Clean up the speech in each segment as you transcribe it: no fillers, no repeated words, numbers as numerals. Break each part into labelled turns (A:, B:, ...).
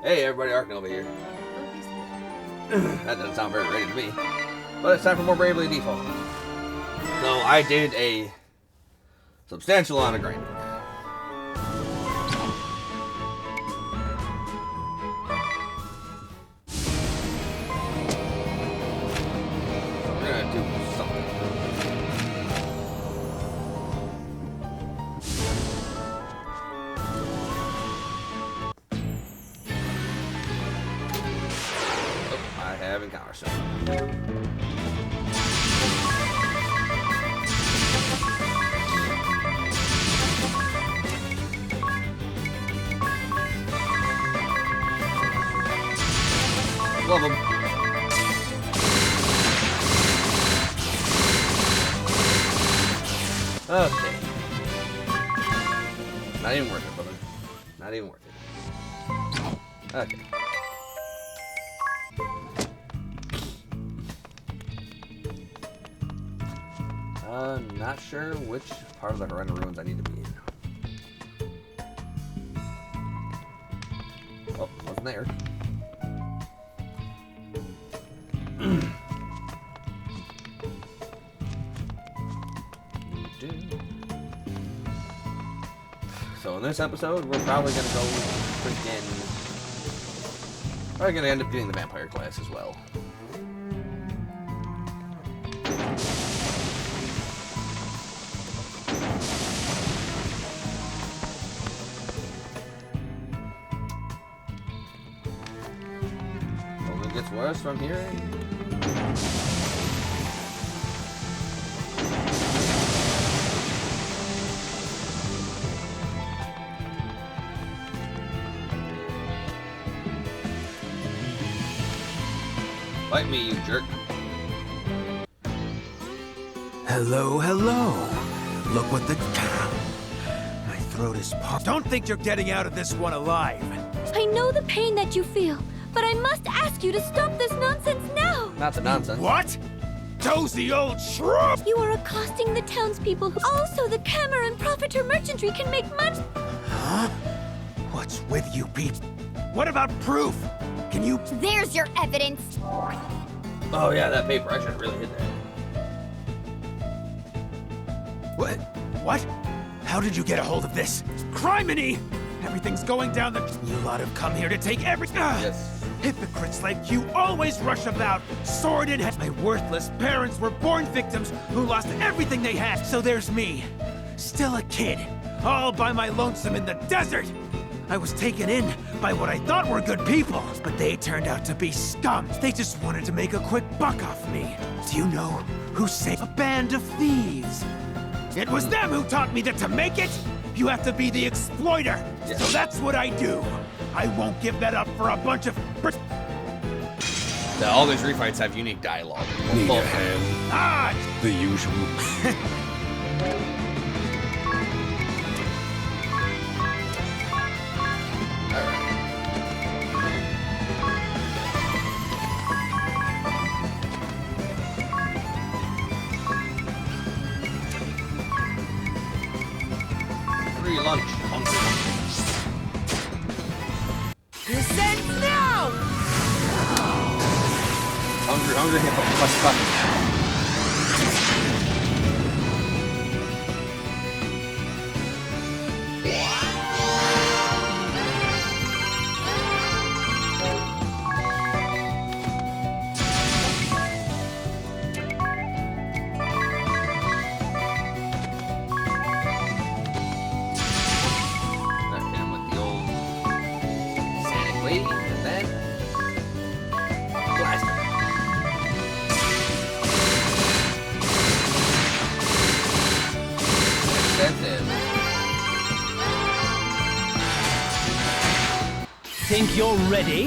A: Hey everybody, Arknova here. That doesn't sound very ready to me. But it's time for more Bravely Default. So I did a substantial amount of grinding. So we're gonna do something. I have encounter some. Love them. Okay. Not even worth it, brother. Not even worth it. Okay. Not sure which part of the Horrenda Ruins I need to be in. Oh, wasn't there. So in this episode, we're probably gonna go freaking. Probably gonna end up getting the vampire class as well. Only gets worse from here. Fight me, you jerk.
B: Hello, hello. Look what the... My throat is parched. Don't think you're getting out of this one alive.
C: I know the pain that you feel, but I must ask you to stop this nonsense now!
A: Not the nonsense.
B: What? Dozy old shrub!
C: You are accosting the townspeople. Also, the Cameron Profiter Merchantry can make money.
B: Huh? What's with you, Pete? What about proof? Can you...
C: There's your evidence.
A: Oh yeah, that paper. I should have really hit that.
B: What? What? How did you get a hold of this? Criminy! Everything's going down the... You lot have come here to take every...
A: Yes.
B: Hypocrites like you always rush about, sword in hand. My worthless parents were born victims who lost everything they had. So there's me, still a kid, all by my lonesome in the desert. I was taken in by what I thought were good people, but they turned out to be scum. They just wanted to make a quick buck off me. Do you know who saved a band of thieves? It was them who taught me that to make it, you have to be the exploiter.
A: Yeah.
B: So that's what I do. I won't give that up for a bunch of...
A: All these refights have unique dialogue.
D: Need a hand.
B: Ah!
D: The usual.
A: Free lunch.
B: Descend now!
A: Hungry, fuck. Hit him with the old Sonic wave, and then blast him. That's it.
E: Think you're ready?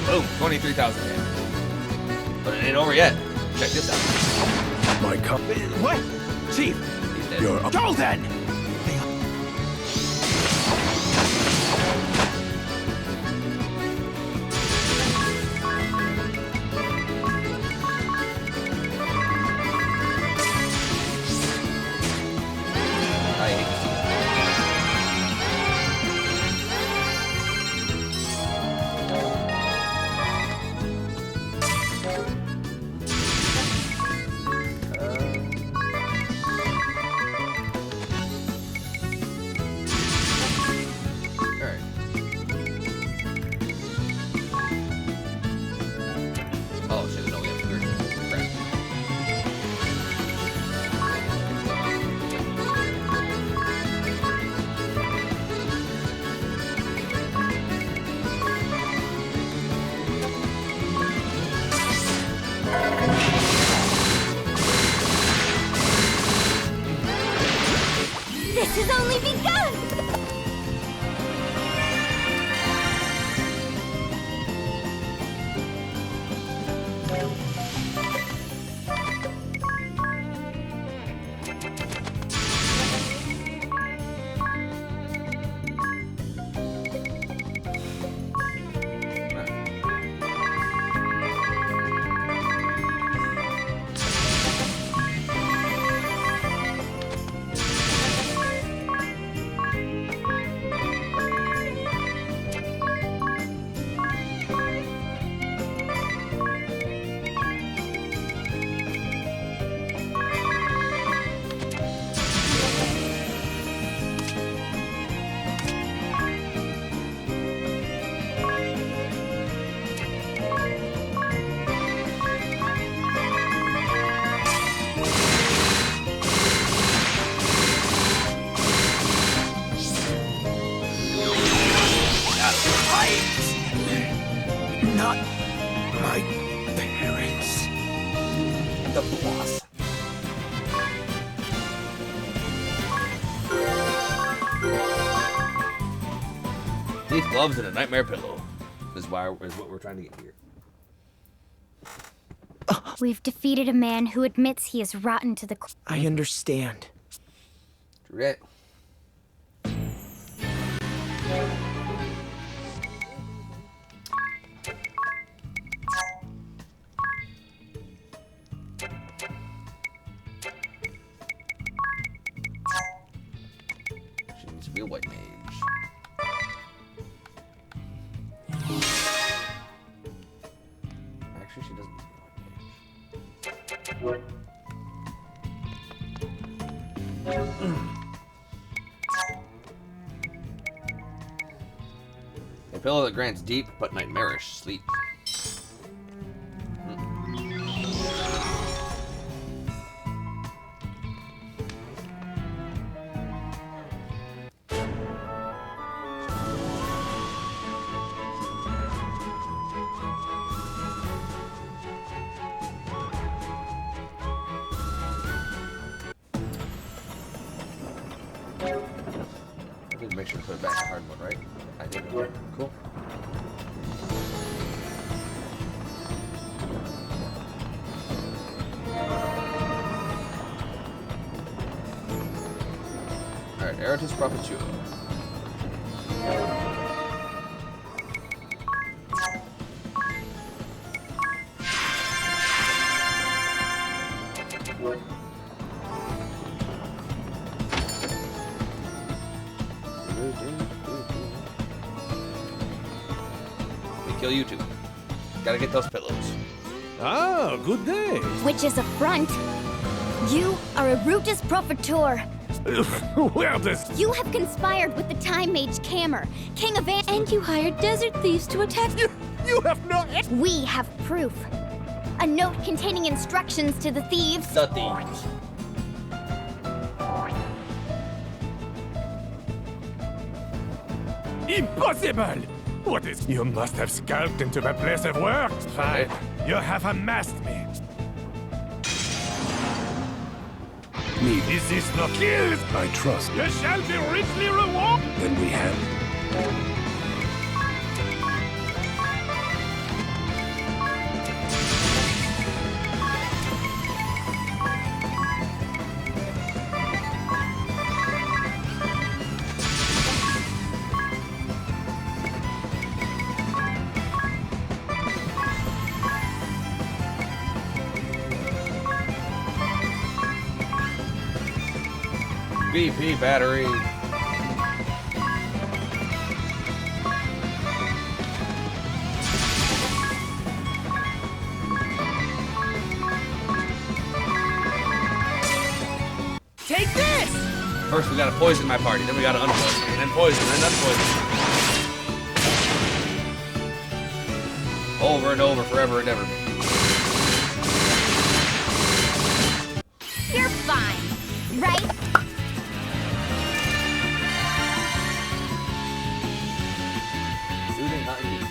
A: Boom, 23,000 hit. But it ain't over yet. Check this out.
D: My cup.
B: What? Chief,
A: He's dead.
D: You're up.
B: go then!
A: I hate this.
C: This has only begun!
B: Not my parents.
A: The boss. These gloves and a nightmare pillow is what we're trying to get here.
C: We've defeated a man who admits he is rotten to the core.
B: I understand.
A: Correct. She needs to be a white mage. Actually, she doesn't need to be a white mage. A pillow that grants deep but nightmarish sleep. I did make sure to put it back in hard mode, right? I did. Okay, cool. Alright, Eratus Propitiou. They kill you too. Gotta get those pillows.
B: Ah, good day.
C: Which is a front. You are a Rutus Profitor.
B: Where does...
C: You have conspired with the Time Mage Camer, King of and you hired desert thieves to attack.
B: You have no...
C: We have proof. A note containing instructions to the thieves.
A: The thieves.
B: Impossible! What is... You must have scalped into the place of work. Fine. You have unmasked me. Is this not kills?
D: I trust.
B: You shall be richly rewarded.
D: Then we have.
A: BP battery.
E: Take this!
A: First we gotta poison my party, then we gotta unpoison, and then poison, and then unpoison. Over and over, forever and ever.
C: You're fine, right?
A: Soothing hot heat.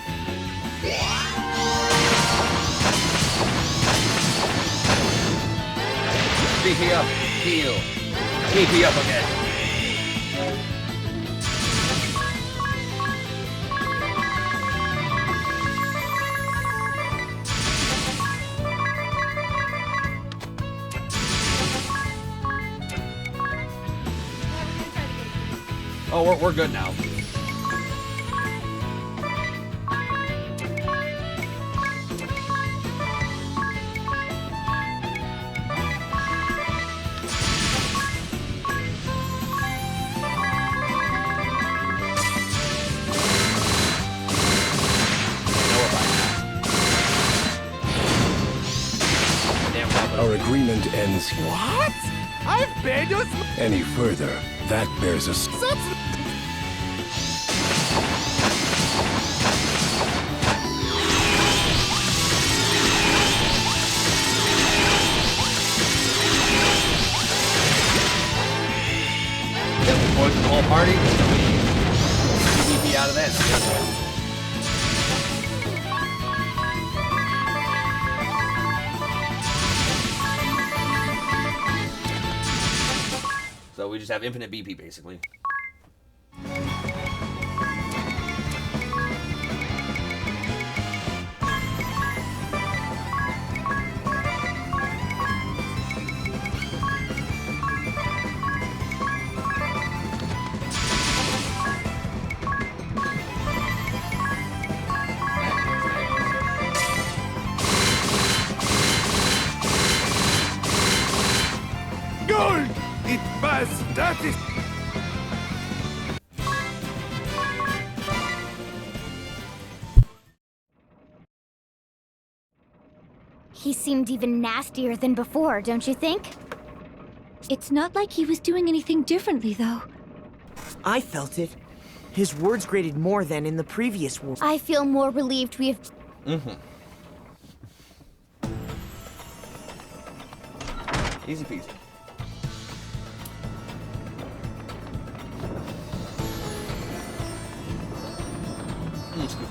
A: BP up, heal. BP up again. Oh, we're good now.
D: Our agreement ends here.
E: What? I've been to
D: Any further, that bears us.
A: Then we poison the whole party. So we PvP out of that. So we just have infinite BP basically.
B: Gold! It was that is.
C: He seemed even nastier than before, don't you think?
F: It's not like he was doing anything differently, though.
E: I felt it. His words grated more than in the previous war.
C: I feel more relieved we have...
A: Easy peasy. Excuse me.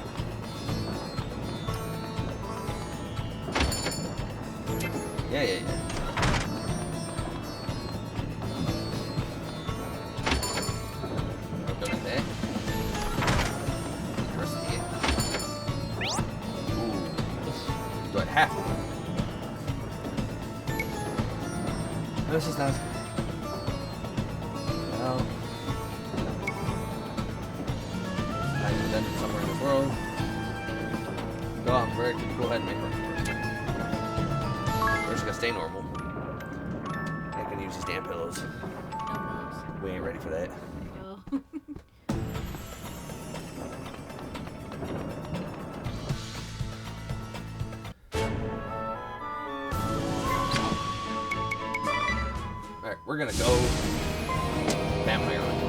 A: Yeah. Don't do that. The rest of the game. Ooh. Do I have to? This is not. Well. I can dungeon somewhere in this world. Go on, Greg. Go ahead and make one. We're just gonna stay normal. I can use these damn pillows. We ain't ready for that. Alright, we're gonna go vampire hunt.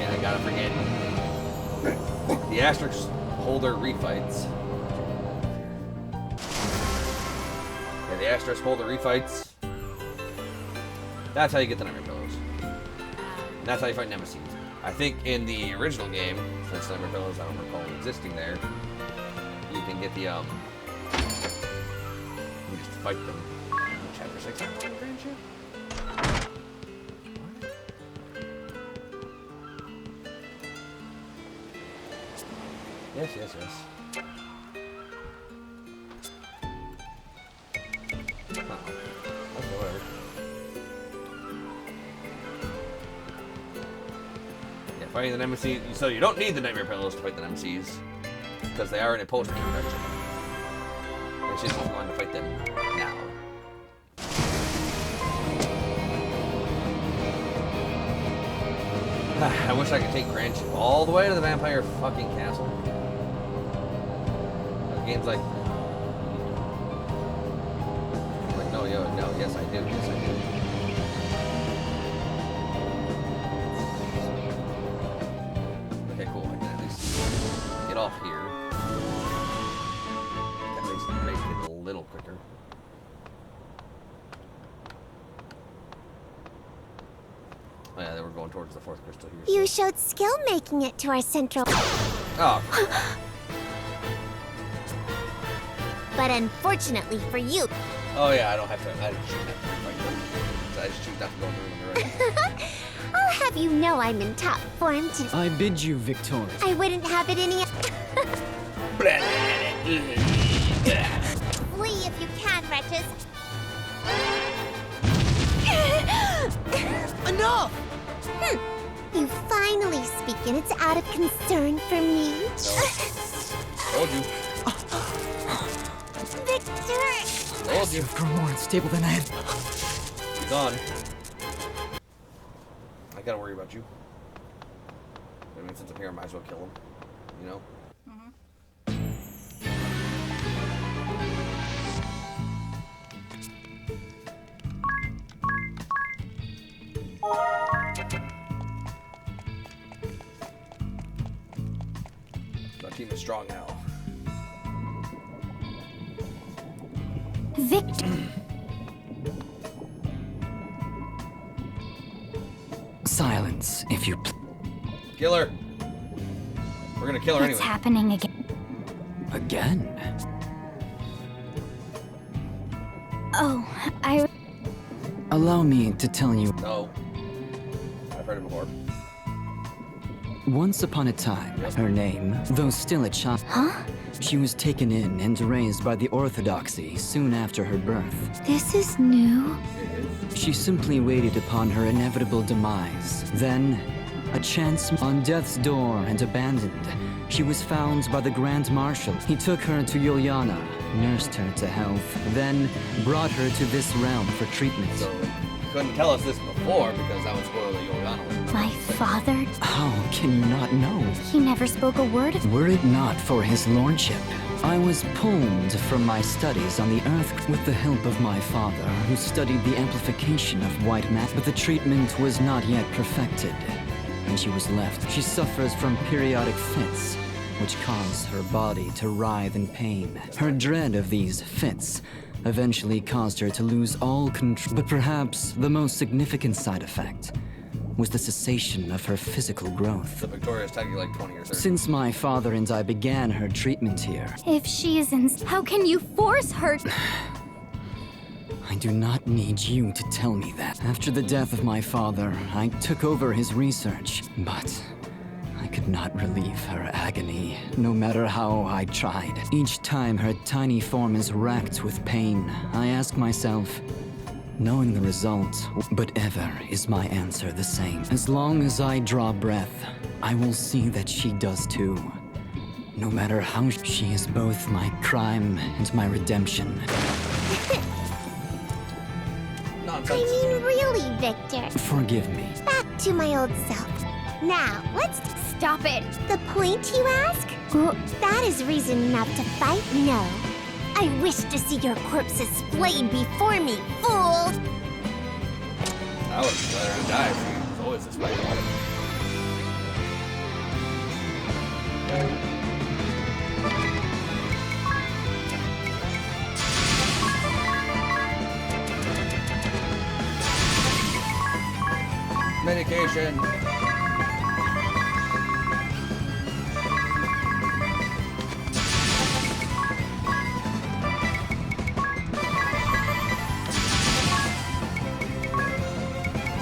A: And I gotta forget the asterisk holder refights. Yeah, the asterisk holder refights. That's how you get the nightmare pillows. And that's how you fight Nemesis. I think in the original game, since nightmare pillows I don't recall existing there, you can get the you just fight them. Chapter 6 on the grand ship? Yes. Okay, whatever. Yeah, fighting the Nemesis. So you don't need the nightmare pillows to fight the Nemesis, because they are in a post-game dungeon. It's just if you want to fight them now. I wish I could take Grand Ship all the way to the vampire fucking castle. The game's like, no, yes I do. Okay, cool. I can at least get off here. That makes the race a little quicker. Oh yeah, they were going towards the fourth crystal here.
G: You showed skill making it to our central...
A: Oh.
G: But unfortunately for you...
A: Oh yeah, I don't have to. I just shouldn't have to fight them. So I just choose not to go in the room right.
G: I'll have you know I'm in top form to...
H: I bid you victorious.
G: I wouldn't have it any... Flee if you can, wretches.
E: Enough!
G: You finally speak, and it's out of concern for me.
A: Told you.
G: Victor!
A: Told you.
E: You've grown more unstable than I had.
A: He's on. I gotta worry about you. I mean, since I'm here, I might as well kill him. You know? Our team is strong now.
C: Victor.
H: Silence, if you
A: Kill her. We're gonna kill her
C: What's
A: anyway.
C: happening again?
H: again.
C: Oh, I...
H: Allow me to tell you.
A: No. I've heard it before.
H: Once upon a time, her name, though still a child, she was taken in and raised by the Orthodoxy soon after her birth.
C: This is new.
H: She simply waited upon her inevitable demise. Then, a chance on death's door and abandoned, she was found by the Grand Marshal. He took her to Yuliana, nursed her to health, then brought her to this realm for treatment.
A: So, you couldn't tell us this before because that would spoil the Yuliana one.
C: My father,
H: How can you not know?
C: he never spoke a word of...
H: Were it not for his lordship, I was pulled from my studies on the Earth with the help of my father, who studied the amplification of white matter. But the treatment was not yet perfected, and she was left. She suffers from periodic fits, which cause her body to writhe in pain. Her dread of these fits eventually caused her to lose all control. But perhaps the most significant side effect was the cessation of her physical growth.
A: So Victoria's technically like 20 or 30.
H: Since my father and I began her treatment here,
C: If she is in... How can you force her?
H: I do not need you to tell me that. After the death of my father, I took over his research, but I could not relieve her agony, no matter how I tried. Each time her tiny form is racked with pain, I ask myself, knowing the result, but ever is my answer the same. As long as I draw breath, I will see that she does too. No matter how she is both my crime and my redemption.
G: I mean, really, Victor.
H: Forgive me.
G: Back to my old self. Now, let's...
C: Stop it.
G: The point, you ask? That is reason enough to fight? No. I wish to see your corpses splayed before me, fool!
A: I would let her die. She was always this way. Medication.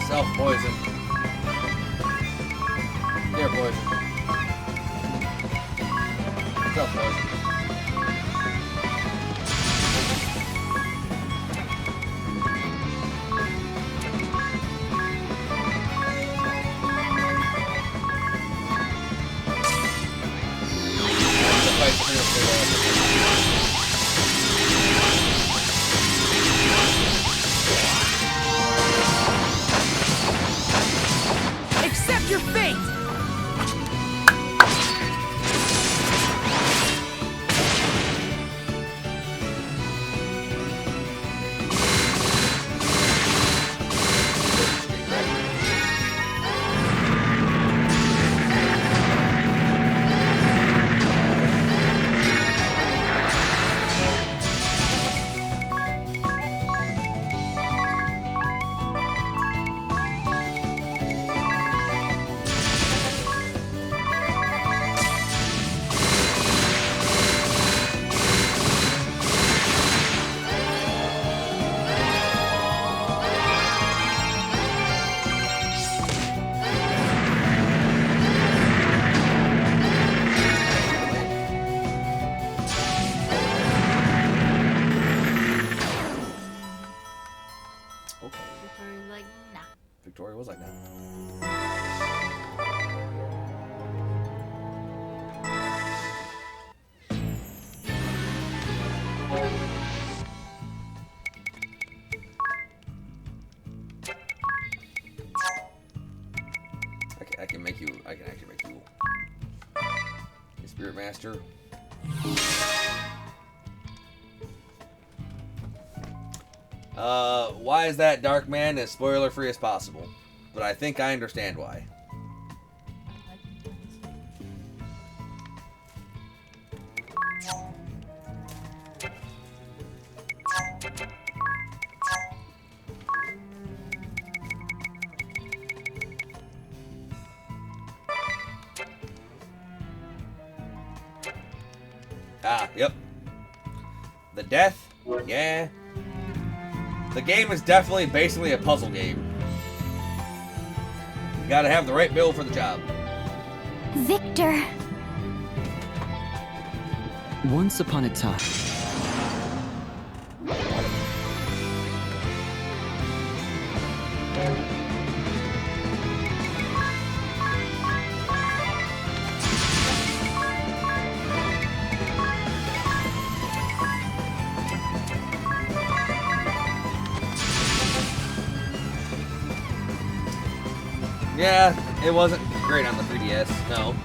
A: Self-poison. Ear poison. Self-poison.
E: Accept your fate!
A: I can actually make you a Spirit Master. Why is that, Dark Man? As spoiler free as possible. But I think I understand why. Ah, yep. The death? Yeah. The game is definitely basically a puzzle game. You gotta have the right build for the job.
C: Victor.
H: Once upon a time,
A: Yeah, it wasn't great on the 3DS, no.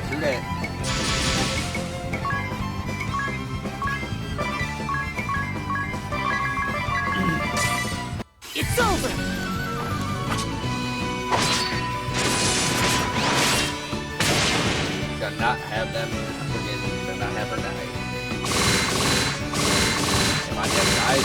A: True that.
E: It's over!
A: Gotta not have them forget, gotta not have her die. If I never die,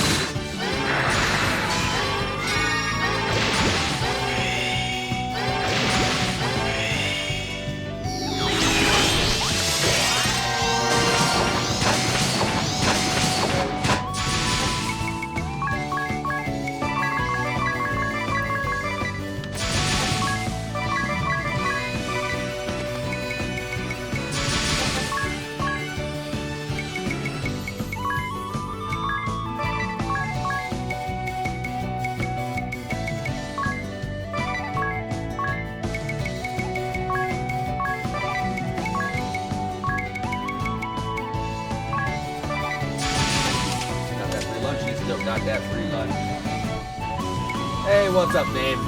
A: got that free lunch. Hey, what's up, babe?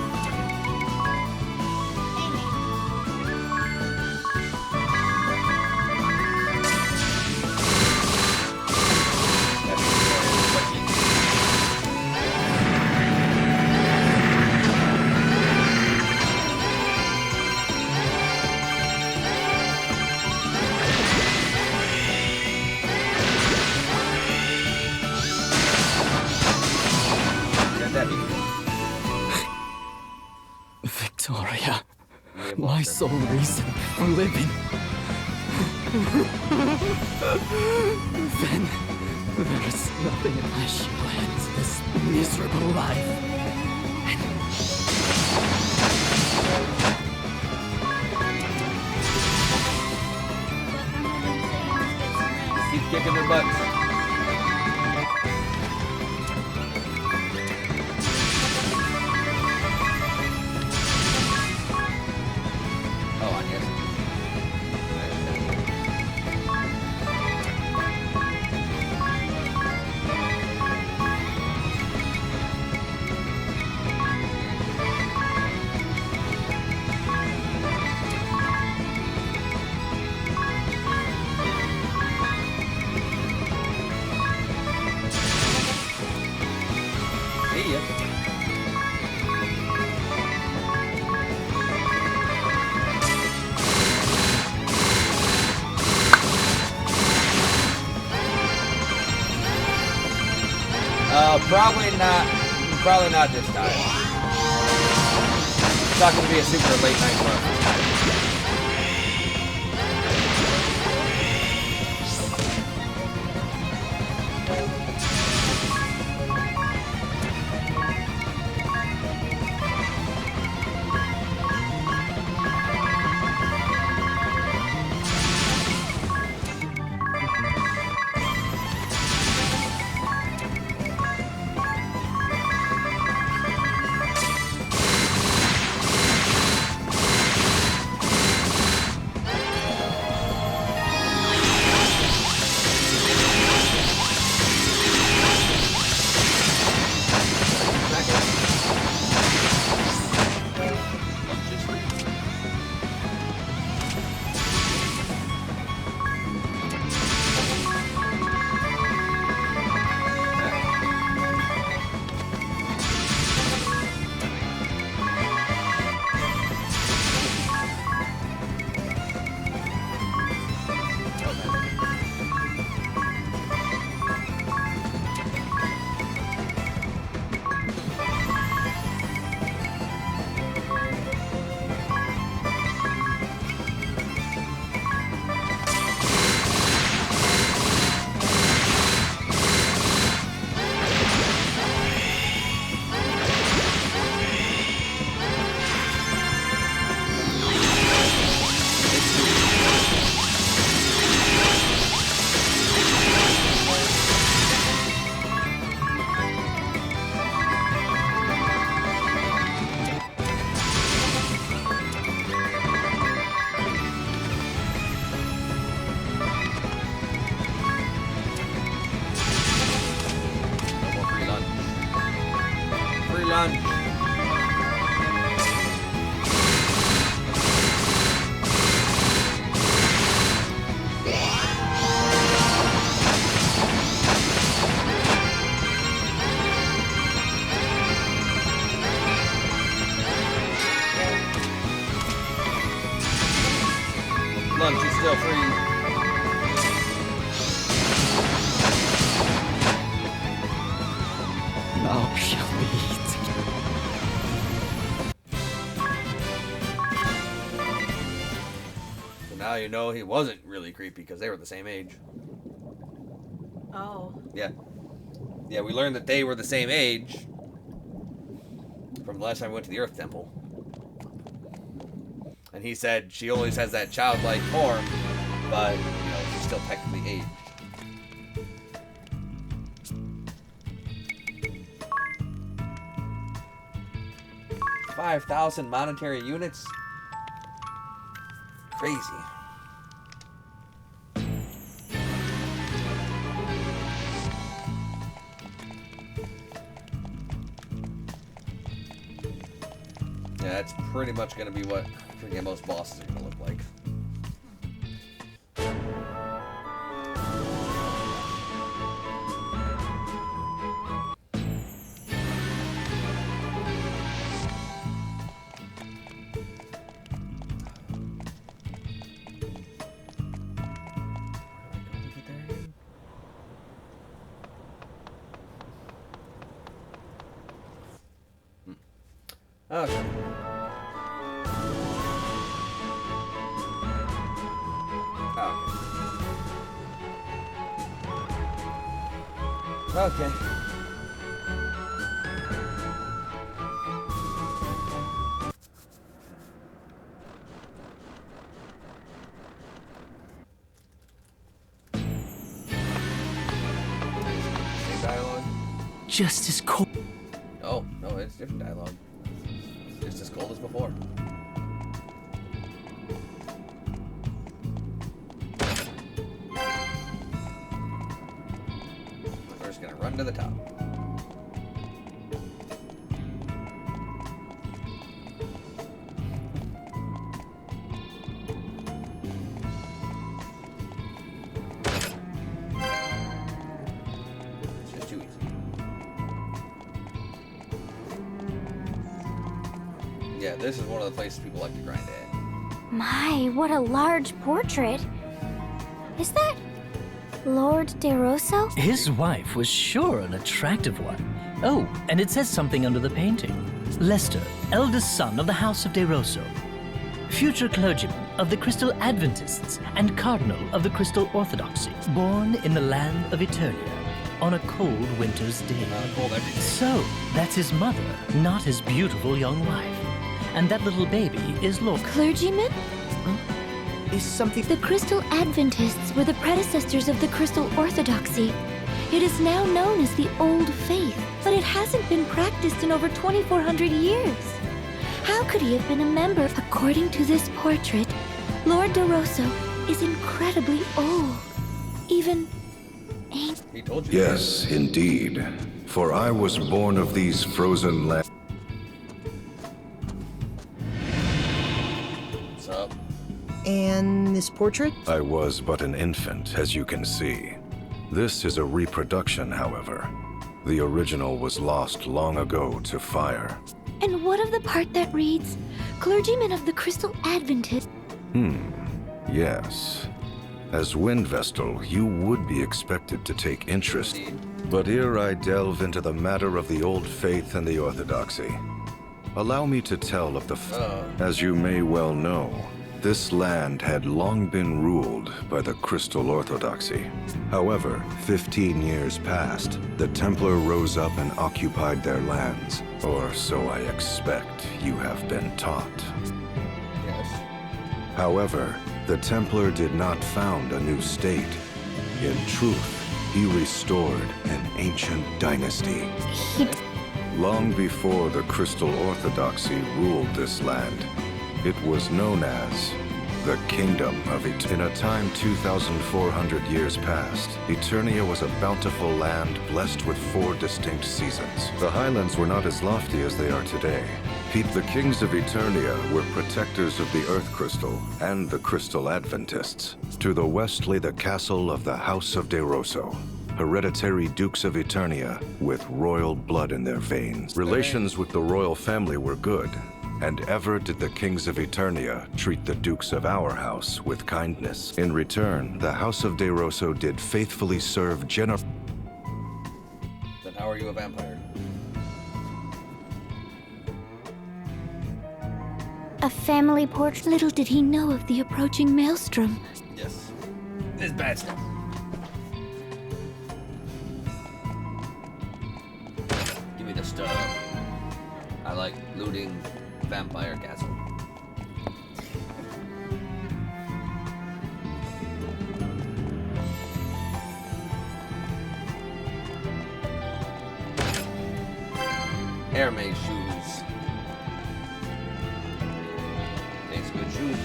H: Victoria, my sole reason for living. Then there is nothing I shall end this miserable life.
A: Keep kicking their butts. probably not. Probably not this time. It's not going to be a super late night run this time. Lunch is still free.
H: Now shall we eat?
A: So now you know he wasn't really creepy because they were the same age.
E: Oh.
A: Yeah. Yeah, we learned that they were the same age from the last time we went to the Earth Temple. And he said she always has that childlike form, but, you know, she's still technically aged. $5,000 monetary units? Crazy. Yeah, that's pretty much going to be what freaking most bosses are going to look like. Okay. Okay. Same dialogue?
E: Just as cold.
A: Oh, no, it's different dialogue. It's just as cold as before. We're just gonna run to the top. It's just too easy. Yeah, this is one of the places people like to grind at.
C: My, what a large portrait. Is that Lord De Rosso?
I: His wife was sure an attractive one. Oh, and it says something under the painting. Lester, eldest son of the House of De Rosso. Future clergyman of the Crystal Adventists and cardinal of the Crystal Orthodoxy. Born in the land of Eternia on a cold winter's day. So, that's his mother, not his beautiful young wife. And that little baby is Lord.
C: Clergyman?
E: Is something...
C: The Crystal Adventists were the predecessors of the Crystal Orthodoxy. It is now known as the Old Faith, but it hasn't been practiced in over 2,400 years. How could he have been a member? According to this portrait, Lord De Rosso is incredibly old. Even ancient.
A: He told you.
D: Yes, indeed. For I was born of these frozen lands.
A: What's up?
E: And this portrait?
D: I was but an infant, as you can see. This is a reproduction, however. The original was lost long ago to fire.
C: And what of the part that reads, Clergyman of the Crystal Adventist?
D: Yes. As Wind Vestal, you would be expected to take interest. But ere I delve into the matter of the Old Faith and the Orthodoxy, allow me to tell of the As you may well know, this land had long been ruled by the Crystal Orthodoxy. However, 15 years passed, the Templar rose up and occupied their lands. Or so I expect you have been taught.
A: Yes.
D: However, the Templar did not found a new state. In truth, he restored an ancient dynasty. Long before the Crystal Orthodoxy ruled this land, it was known as the Kingdom of Eternia. In a time 2,400 years past, Eternia was a bountiful land blessed with 4 distinct seasons. The highlands were not as lofty as they are today. The kings of Eternia were protectors of the Earth Crystal and the Crystal Adventists. To the west lay the castle of the House of De Rosso, hereditary dukes of Eternia with royal blood in their veins. Relations with the royal family were good, and ever did the kings of Eternia treat the dukes of our house with kindness. In return, the House of De Rosso did faithfully serve
A: Then how are you a vampire?
C: A family portrait.
F: Little did he know of the approaching maelstrom.
A: Yes. This is bad stuff. Give me the stuff. I like looting vampire castle. Air Maze shoes. Makes good shoes.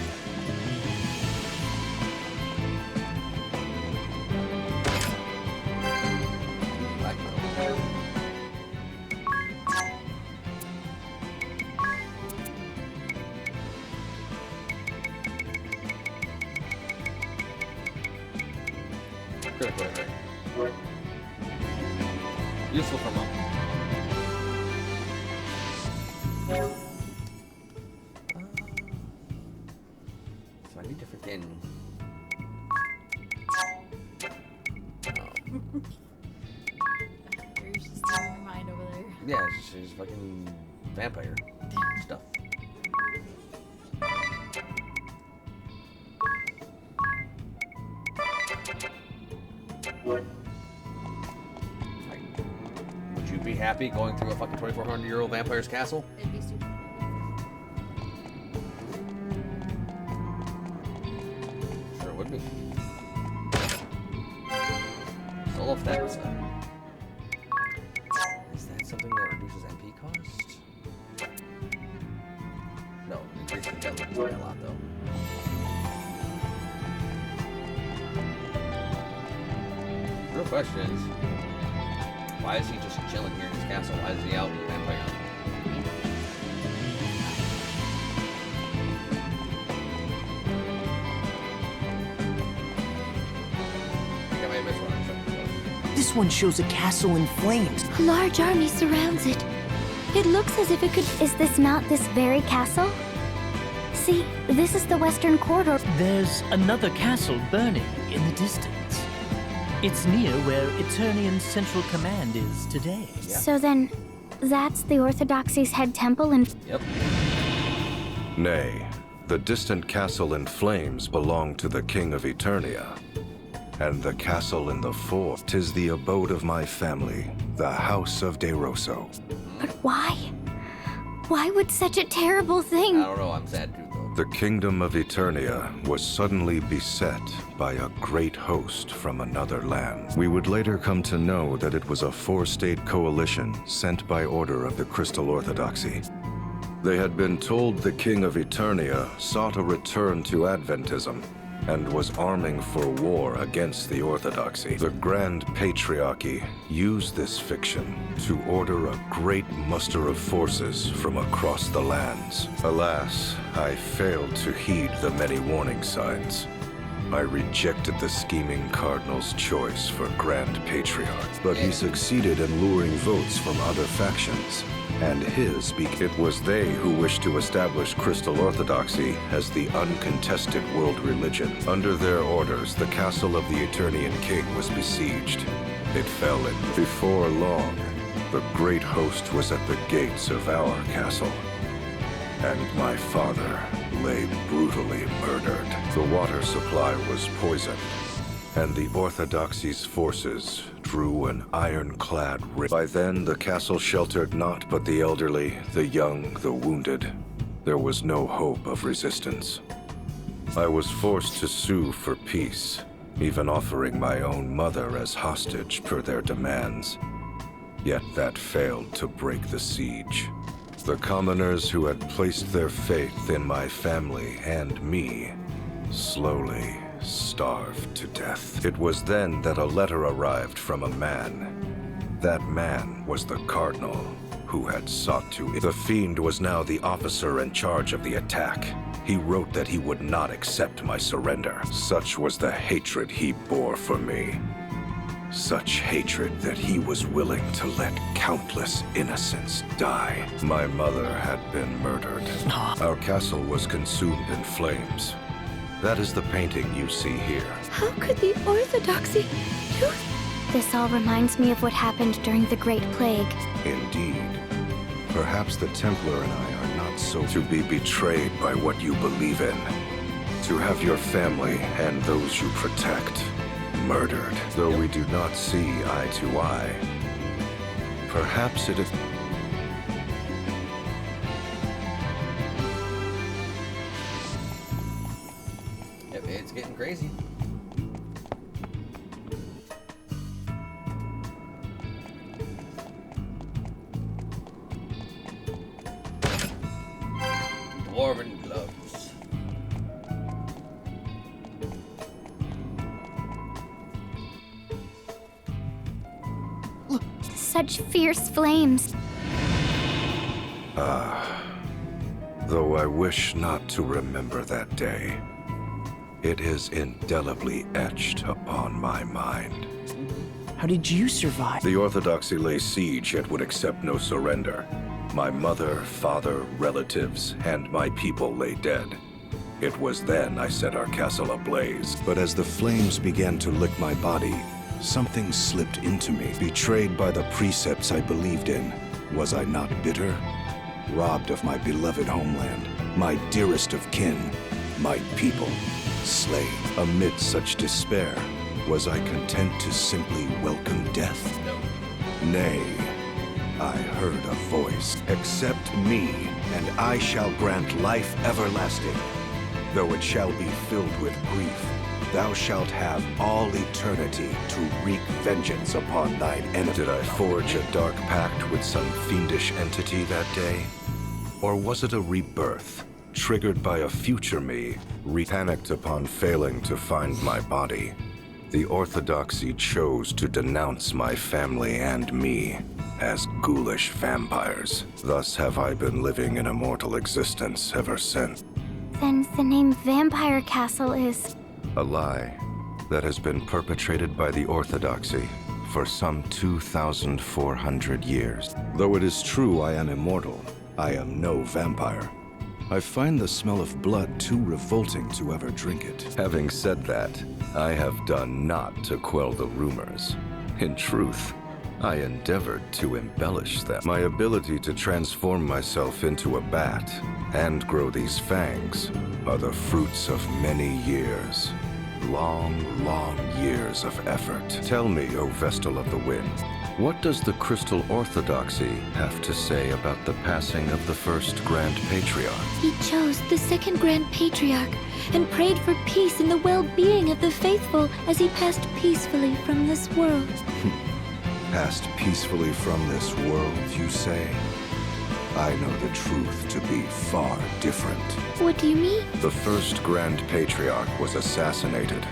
A: Black metal. Good. Useful for mom. So I need to freaking.
J: You're just stealing your mind over there.
A: Yeah, it's just fucking vampire stuff. Would you be happy going through a fucking 2,400-year-old vampire's castle?
J: It'd be super.
A: Sure would be. Soul of Theft. Is that something that reduces MP cost? No, it increases intelligence by a lot though. Real question is, why is he just chilling here in his castle? Why is he out with vampire? I think I may have missed one or something.
E: This one shows a castle in flames.
C: A large army surrounds it. It looks as if it could...
G: Is this not this very castle? See, this is the western corridor.
I: There's another castle burning in the distance. It's near where Eternian Central Command is today.
A: Yeah.
G: So then, that's the Orthodoxy's head temple and...
A: Yep.
D: Nay, the distant castle in flames belonged to the King of Eternia. And the castle in the fort, 'tis the abode of my family, the House of De Rosso.
G: But why? Why would such a terrible thing...
A: I don't know, I'm sad too, though.
D: The kingdom of Eternia was suddenly beset by a great host from another land. We would later come to know that it was a four-state coalition sent by order of the Crystal Orthodoxy. They had been told the King of Eternia sought a return to Adventism and was arming for war against the Orthodoxy. The Grand Patriarchy used this fiction to order a great muster of forces from across the lands. Alas, I failed to heed the many warning signs. I rejected the scheming Cardinal's choice for Grand Patriarch, but he succeeded in luring votes from other factions. And it was they who wished to establish Crystal Orthodoxy as the uncontested world religion. Under their orders, the castle of the Eternian King was besieged. It fell, and before long, the great host was at the gates of our castle. And my father lay brutally murdered. The water supply was poisoned, and the Orthodoxy's forces drew an ironclad ring. By then, the castle sheltered naught but the elderly, the young, the wounded. There was no hope of resistance. I was forced to sue for peace, even offering my own mother as hostage per their demands. Yet that failed to break the siege. The commoners who had placed their faith in my family and me slowly starved to death. It was then that a letter arrived from a man. That man was the Cardinal, who had sought to... The Fiend was now the officer in charge of the attack. He wrote that he would not accept my surrender. Such was the hatred he bore for me. Such hatred that he was willing to let countless innocents die. My mother had been murdered. Our castle was consumed in flames. That is the painting you see here.
C: How could the Orthodoxy do...
G: This all reminds me of what happened during the Great Plague.
D: Indeed. Perhaps the Templar and I are not so to be betrayed by what you believe in. To have your family and those you protect murdered, though we do not see eye to eye. Perhaps it is...
A: Yep, it's getting crazy. Dwarven gloves.
G: Such fierce flames.
D: Though I wish not to remember that day, it is indelibly etched upon my mind.
E: How did you survive?
D: The Orthodoxy lay siege yet would accept no surrender. My mother, father, relatives, and my people lay dead. It was then I set our castle ablaze. But as the flames began to lick my body, something slipped into me. Betrayed by the precepts I believed in, was I not bitter? Robbed of my beloved homeland, my dearest of kin, my people, slain. Amid such despair, was I content to simply welcome death?
A: No.
D: Nay, I heard a voice. Accept me, and I shall grant life everlasting. Though it shall be filled with grief, thou shalt have all eternity to wreak vengeance upon thine enemy. Did I forge a dark pact with some fiendish entity that day? Or was it a rebirth, triggered by a future me, panicked upon failing to find my body? The Orthodoxy chose to denounce my family and me as ghoulish vampires. Thus have I been living an immortal existence ever since.
G: Then the name Vampire Castle is...
D: A lie that has been perpetrated by the Orthodoxy for some 2,400 years. Though it is true I am immortal, I am no vampire. I find the smell of blood too revolting to ever drink it. Having said that, I have done naught to quell the rumors. In truth, I endeavored to embellish them. My ability to transform myself into a bat and grow these fangs are the fruits of many years. Long, long years of effort. Tell me, O Vestal of the Wind, what does the Crystal Orthodoxy have to say about the passing of the first Grand Patriarch?
C: He chose the second Grand Patriarch and prayed for peace and the well-being of the faithful as he passed peacefully from this world.
D: Passed peacefully from this world, you say? I know the truth to be far different.
C: What do you mean?
D: The first Grand Patriarch was assassinated,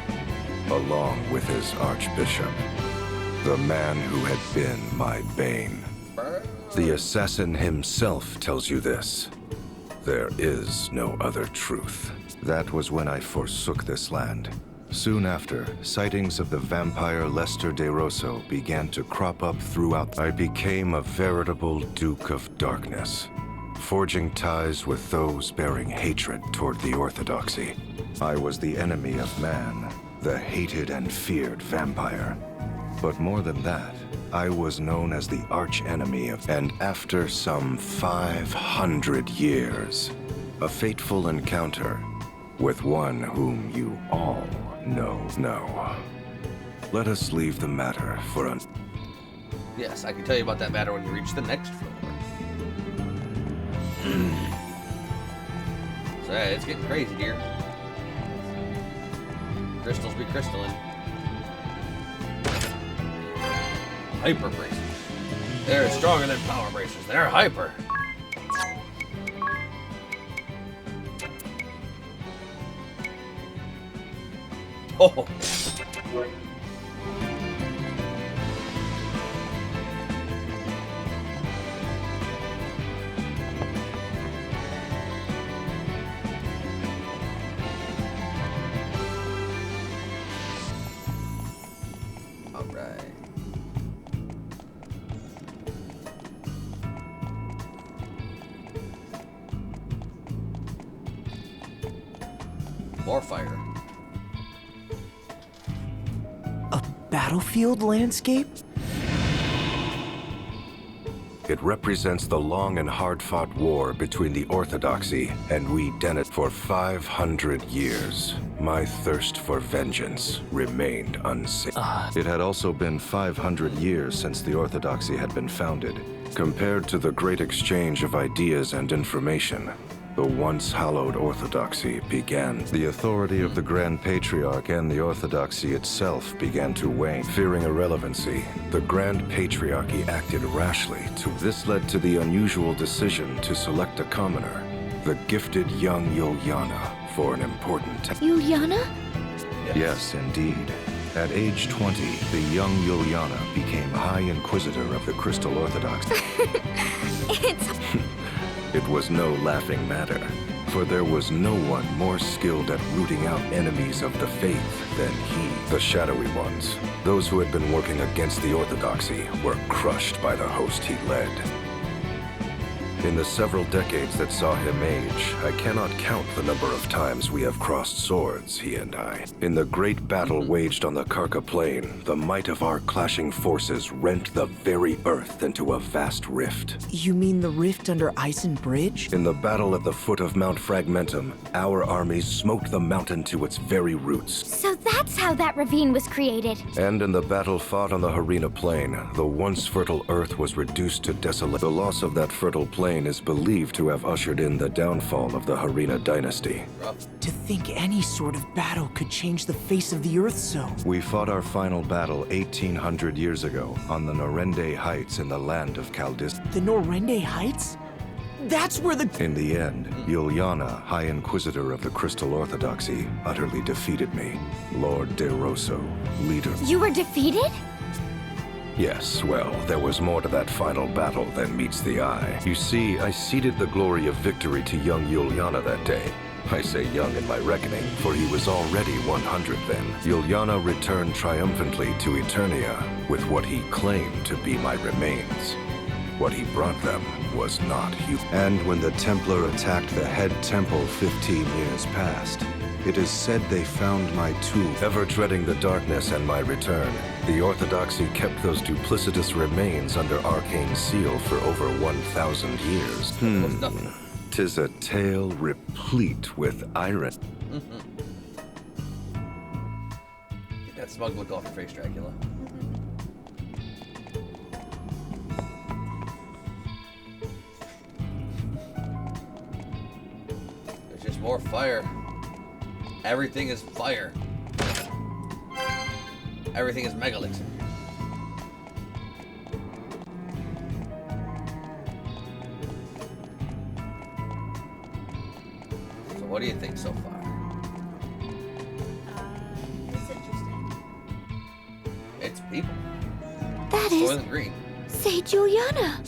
D: along with his Archbishop, the man who had been my bane. The assassin himself tells you this. There is no other truth. That was when I forsook this land. Soon after, sightings of the vampire Lester DeRosso began to crop up throughout. I became a veritable Duke of Darkness, forging ties with those bearing hatred toward the Orthodoxy. I was the enemy of man, the hated and feared vampire. But more than that, I was known as the arch-enemy of... And after some 500 years, a fateful encounter with one whom you all know. Let us leave the matter for an...
A: Yes, I can tell you about that matter when you reach the next floor. So yeah, it's getting crazy, dear. Crystals be crystalline. Hyper braces. They're stronger than power braces. They're hyper. Oh. All right. More fire.
E: Battlefield landscape?
D: It represents the long and hard-fought war between the Orthodoxy and we Denethor. For 500 years, my thirst for vengeance remained unsated. It had also been 500 years since the Orthodoxy had been founded. Compared to the great exchange of ideas and information, the once hallowed Orthodoxy began. The authority of the Grand Patriarch and the Orthodoxy itself began to wane. Fearing irrelevancy, the Grand Patriarchy acted rashly. This led to the unusual decision to select a commoner, the gifted young Yuliana, for an important task.
C: Yuliana?
D: Yes, indeed. At age 20, the young Yuliana became High Inquisitor of the Crystal Orthodoxy. It was no laughing matter, for there was no one more skilled at rooting out enemies of the faith than he. The shadowy ones, those who had been working against the Orthodoxy, were crushed by the host he led. In the several decades that saw him age, I cannot count the number of times we have crossed swords, he and I. In the great battle waged on the Karka Plain, the might of our clashing forces rent the very earth into a vast rift.
E: You mean the rift under Isen Bridge?
D: In the battle at the foot of Mount Fragmentum, our armies smote the mountain to its very roots.
G: So that's how that ravine was created.
D: And in the battle fought on the Harina Plain, the once fertile earth was reduced to desolation. The loss of that fertile plain is believed to have ushered in the downfall of the Harina dynasty.
E: To think any sort of battle could change the face of the earth so.
D: We fought our final battle 1800 years ago on the Norende Heights in the land of Chaldis.
E: The Norende Heights? That's where the...
D: In the end, Yuliana, High Inquisitor of the Crystal Orthodoxy, utterly defeated me. Lord DeRosso, leader...
G: You were defeated?
D: Yes, well, there was more to that final battle than meets the eye. You see, I ceded the glory of victory to young Yuliana that day. I say young in my reckoning, for he was already 100 then. Yuliana returned triumphantly to Eternia with what he claimed to be my remains. what he brought them was not human. And when the Templar attacked the head temple 15 years past, it is said they found my tomb. Ever dreading the darkness and my return, the Orthodoxy kept those duplicitous remains under arcane seal for over 1,000 years. Tis a tale replete with irony.
A: Get that smug look off your face, Dracula. There's just more fire. Everything is fire. Everything is megalith. So what do you think so far?
J: It's interesting.
A: It's people.
C: That is
A: Soylent Green.
C: Sage Juliana.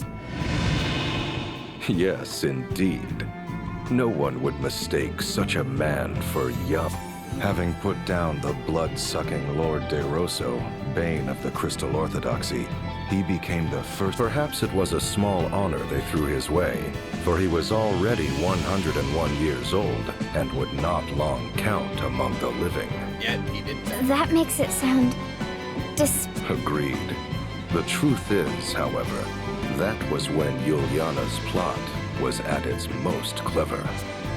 D: Yes, indeed. No one would mistake such a man for Yup. Having put down the blood-sucking Lord De Rosso, bane of the Crystal Orthodoxy, he became the first. Perhaps it was a small honor they threw his way, for he was already 101 years old and would not long count among the living.
A: Yet he didn't.
G: That makes it sound
D: Agreed. The truth is, however, that was when Juliana's plot was at its most clever.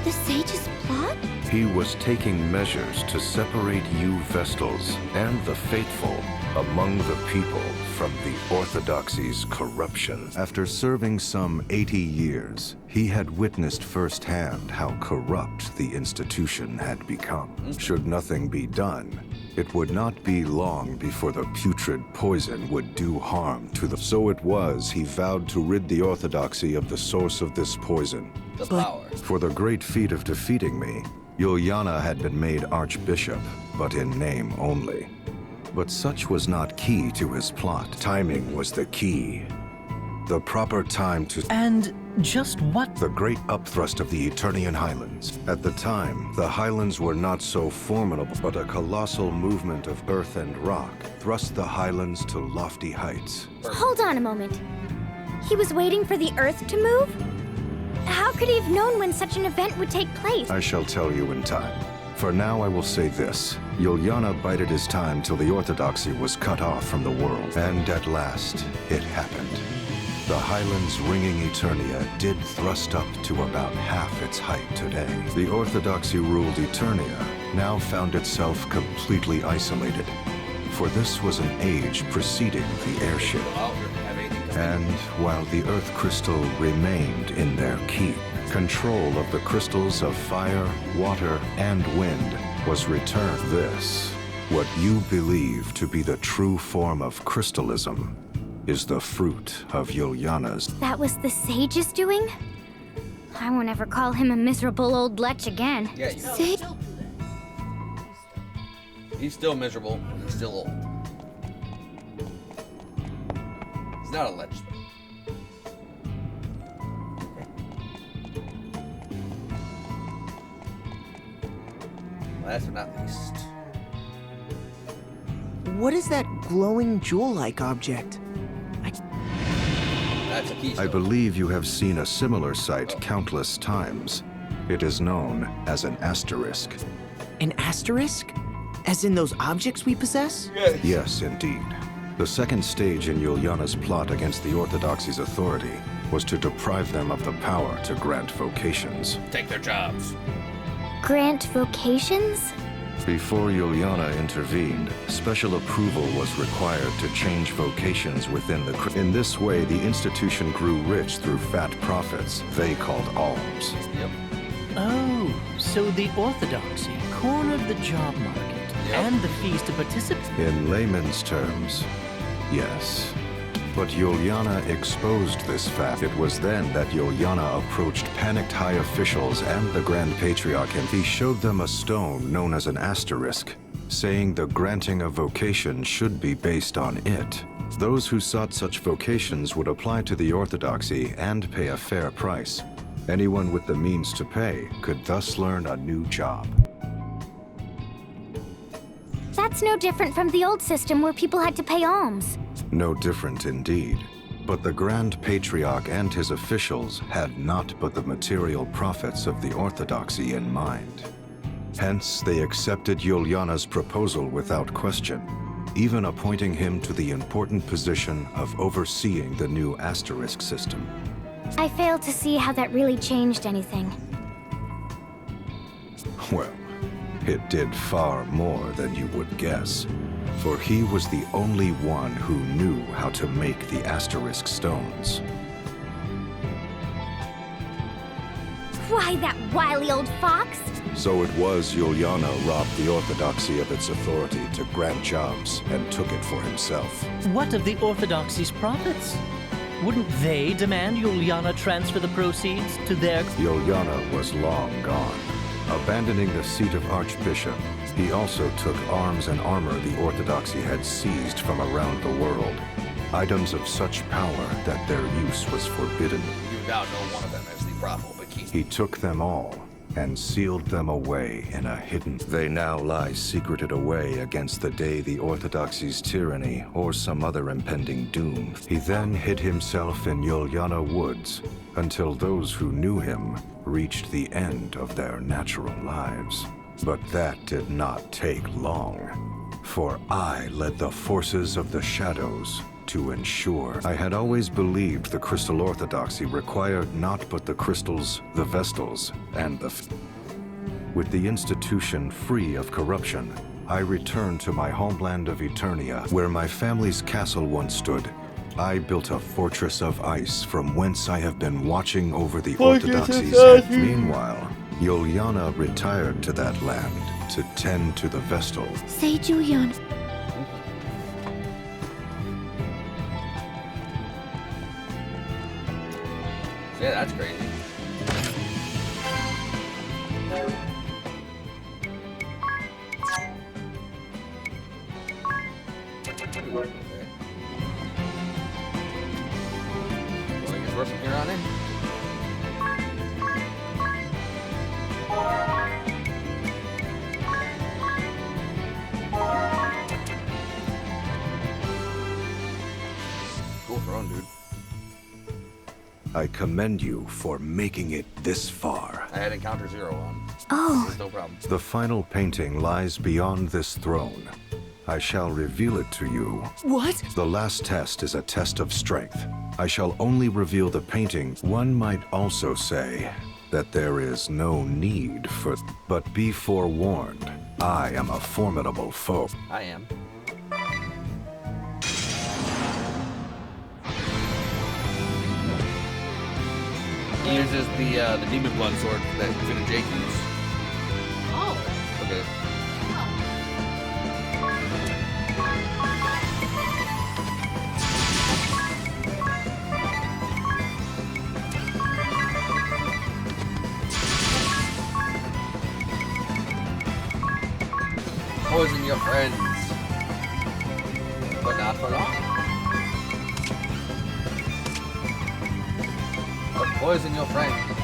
C: The Sage's plot?
D: He was taking measures to separate you Vestals and the faithful among the people from the Orthodoxy's corruption. After serving some 80 years, he had witnessed firsthand how corrupt the institution had become. Should nothing be done, it would not be long before the putrid poison would do harm to the... So it was he vowed to rid the Orthodoxy of the source of this poison.
A: The power.
D: For the great feat of defeating me, Juliana had been made Archbishop, but in name only. But such was not key to his plot. Timing was the key. The proper time to...
I: And just what?
D: The great upthrust of the Eternian Highlands. At the time, the Highlands were not so formidable, but a colossal movement of earth and rock thrust the Highlands to lofty heights.
G: Hold on a moment. He was waiting for the Earth to move? How could he have known when such an event would take place?
D: I shall tell you in time. For now I will say this. Juliana bided his time till the Orthodoxy was cut off from the world. And at last, it happened. The Highlands ringing Eternia did thrust up to about half its height today. The Orthodoxy-ruled Eternia now found itself completely isolated. For this was an age preceding the airship. And while the Earth Crystal remained in their keep, control of the crystals of fire, water, and wind was returned. This, what you believe to be the true form of crystalism, is the fruit of Juliana's.
G: That was the Sage's doing? I won't ever call him a miserable old lech again.
A: Yeah,
C: Sage?
A: he's still miserable. He's still old. He's not a lich. Last but not least.
E: What is that glowing jewel-like object?
A: That's a keystone.
D: I believe you have seen a similar sight countless times. It is known as an asterisk.
E: An asterisk? As in those objects we possess?
D: Yes, indeed. The second stage in Juliana's plot against the Orthodoxy's authority was to deprive them of the power to grant vocations.
A: Take their jobs.
G: Grant vocations?
D: Before Juliana intervened, special approval was required to change vocations within the... In this way, the institution grew rich through fat profits they called alms.
A: Yep.
I: Oh, so the Orthodoxy cornered the job market and the fees to participate.
D: In layman's terms, yes. But Juliana exposed this fact. It was then that Juliana approached panicked high officials and the Grand Patriarch, and he showed them a stone known as an asterisk, saying the granting of vocation should be based on it. Those who sought such vocations would apply to the Orthodoxy and pay a fair price. Anyone with the means to pay could thus learn a new job.
G: That's no different from the old system where people had to pay alms.
D: No different indeed. But the Grand Patriarch and his officials had not but the material profits of the Orthodoxy in mind. Hence, they accepted Juliana's proposal without question, even appointing him to the important position of overseeing the new Asterisk system.
G: I fail to see how that really changed anything.
D: Well, it did far more than you would guess, for he was the only one who knew how to make the Asterisk stones.
G: Why, that wily old fox?
D: So it was Juliana robbed the Orthodoxy of its authority to grant jobs and took it for himself.
I: What of the Orthodoxy's profits? Wouldn't they demand Juliana transfer the proceeds to their...
D: Juliana was long gone. Abandoning the seat of Archbishop, he also took arms and armor the Orthodoxy had seized from around the world. Items of such power that their use was forbidden.
A: You now know one of them as the brothel, but
D: He took them all and sealed them away in a hidden... They now lie secreted away against the day the Orthodoxy's tyranny or some other impending doom. He then hid himself in Juliana Woods until those who knew him reached the end of their natural lives. But that did not take long, for I led the forces of the shadows to ensure. I had always believed the Crystal Orthodoxy required not but the crystals, the Vestals, and the... With the institution free of corruption, I returned to my homeland of Eternia, where my family's castle once stood. I built a fortress of ice from whence I have been watching over the Orthodoxy's head. Meanwhile, Juliana retired to that land to tend to the Vestal.
C: Say, Juliana.
A: Yeah, that's crazy. Well, I guess we're from here on in. Cool throne, dude.
D: I commend you for making it this far.
A: I had encounter 0 on.
C: Oh.
A: There's no problem.
D: The final painting lies beyond this throne. I shall reveal it to you.
E: What?
D: The last test is a test of strength. I shall only reveal the painting. One might also say that there is no need for... But be forewarned, I am a formidable foe.
A: I am. He uses the demon blood sword that Finn and Jake use.
J: Oh.
A: Okay. Poison your friends, but not for long. But poison your friends.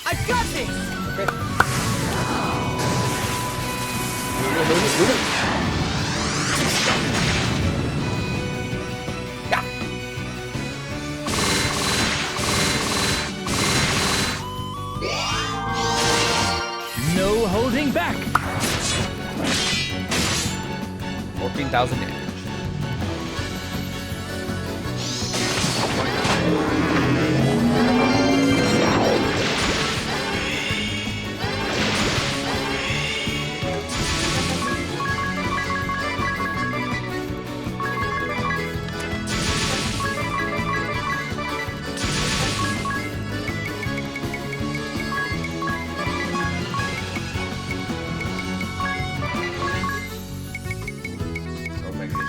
E: I've got this!
I: No holding back!
A: 14,000 damage. Don't make it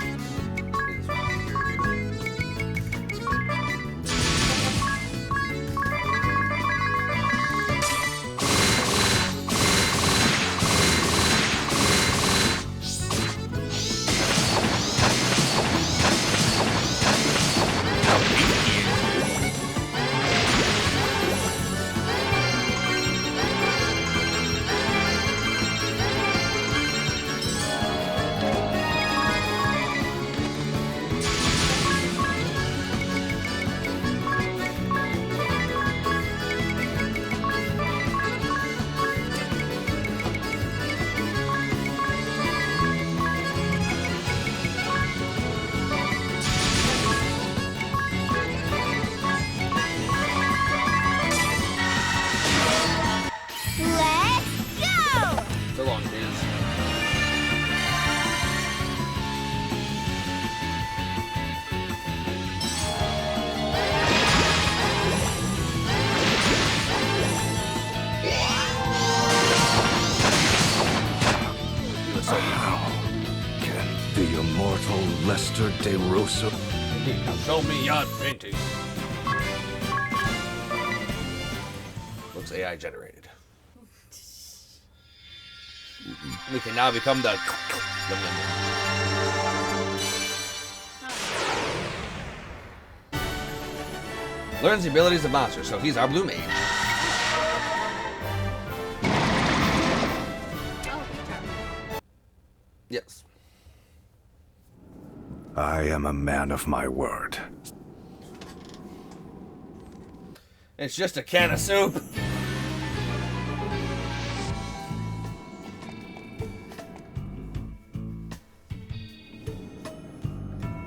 D: de Rosso.
A: Now show me your painting. Looks AI generated. We can now become the learns the abilities of monsters, so he's our blue mage. Yes.
D: I am a man of my word.
A: It's just a can of soup.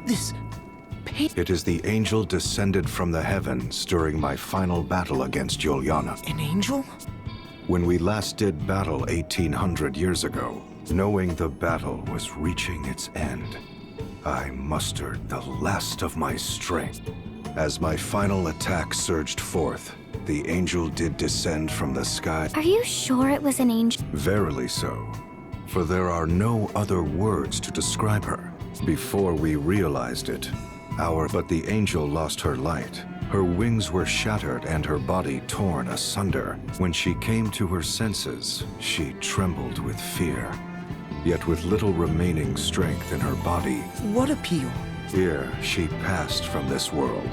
E: This paint.
D: It is the angel descended from the heavens during my final battle against Juliana.
E: An angel?
D: When we last did battle 1800 years ago, knowing the battle was reaching its end, I mustered the last of my strength. As my final attack surged forth, the angel did descend from the sky.
G: Are you sure it was an angel?
D: Verily so, for there are no other words to describe her. Before we realized it, but the angel lost her light. Her wings were shattered and her body torn asunder. When she came to her senses, she trembled with fear. Yet with little remaining strength in her body,
E: What appeal?
D: here she passed from this world.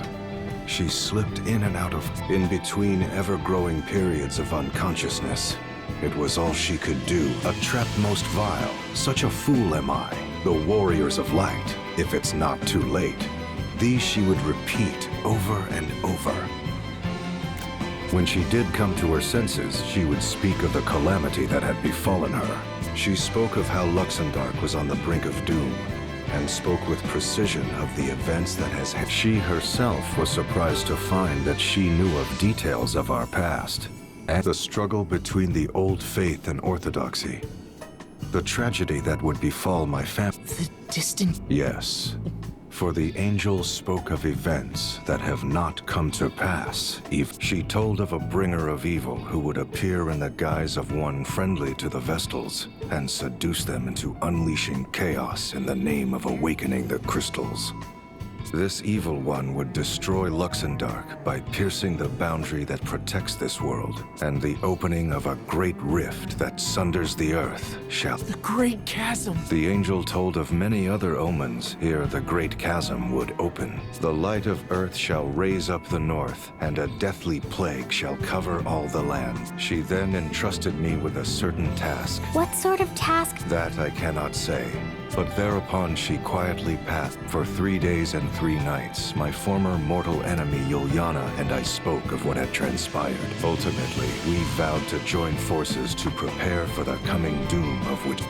D: She slipped in and out of, in between ever-growing periods of unconsciousness. It was all she could do, a trap most vile. Such a fool am I, the warriors of light, if it's not too late. These she would repeat over and over. When she did come to her senses, she would speak of the calamity that had befallen her. She spoke of how Luxendark was on the brink of doom, and spoke with precision of the events that has happened. She herself was surprised to find that she knew of details of our past, and the struggle between the old faith and orthodoxy. The tragedy that would befall my family.
E: The distant...
D: Yes, for the angel spoke of events that have not come to pass. She told of a bringer of evil who would appear in the guise of one friendly to the Vestals and seduce them into unleashing chaos in the name of awakening the crystals. This evil one would destroy Luxendark by piercing the boundary that protects this world, and the opening of a great rift that sunders the earth shall...
E: The Great Chasm.
D: The angel told of many other omens. Here the great chasm would open. The light of earth shall raise up the north, and a deathly plague shall cover all the land. She then entrusted me with a certain task.
G: What sort of task?
D: That I cannot say. But thereupon she quietly passed. For 3 days and 3 nights, my former mortal enemy Juliana and I spoke of what had transpired. Ultimately, we vowed to join forces to prepare for the coming doom of which...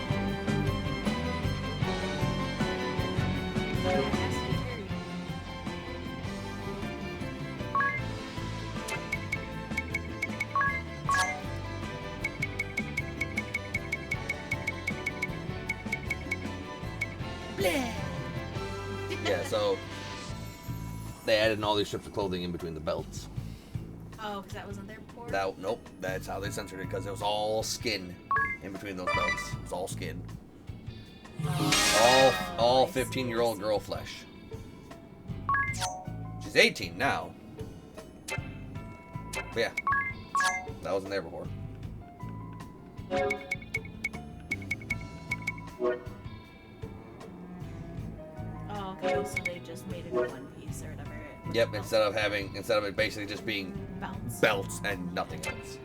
A: Yeah, so they added all these strips of clothing in between the belts.
J: Oh, because that wasn't there before?
A: Nope, that's how they censored it, because it was all skin in between those belts. It was all skin. All 15-year-old girl flesh. She's 18 now. But yeah, that wasn't there before.
J: Oh, okay, so they just made it a one piece or whatever.
A: Yep, instead of it basically just being
J: Belts.
A: belts and nothing else.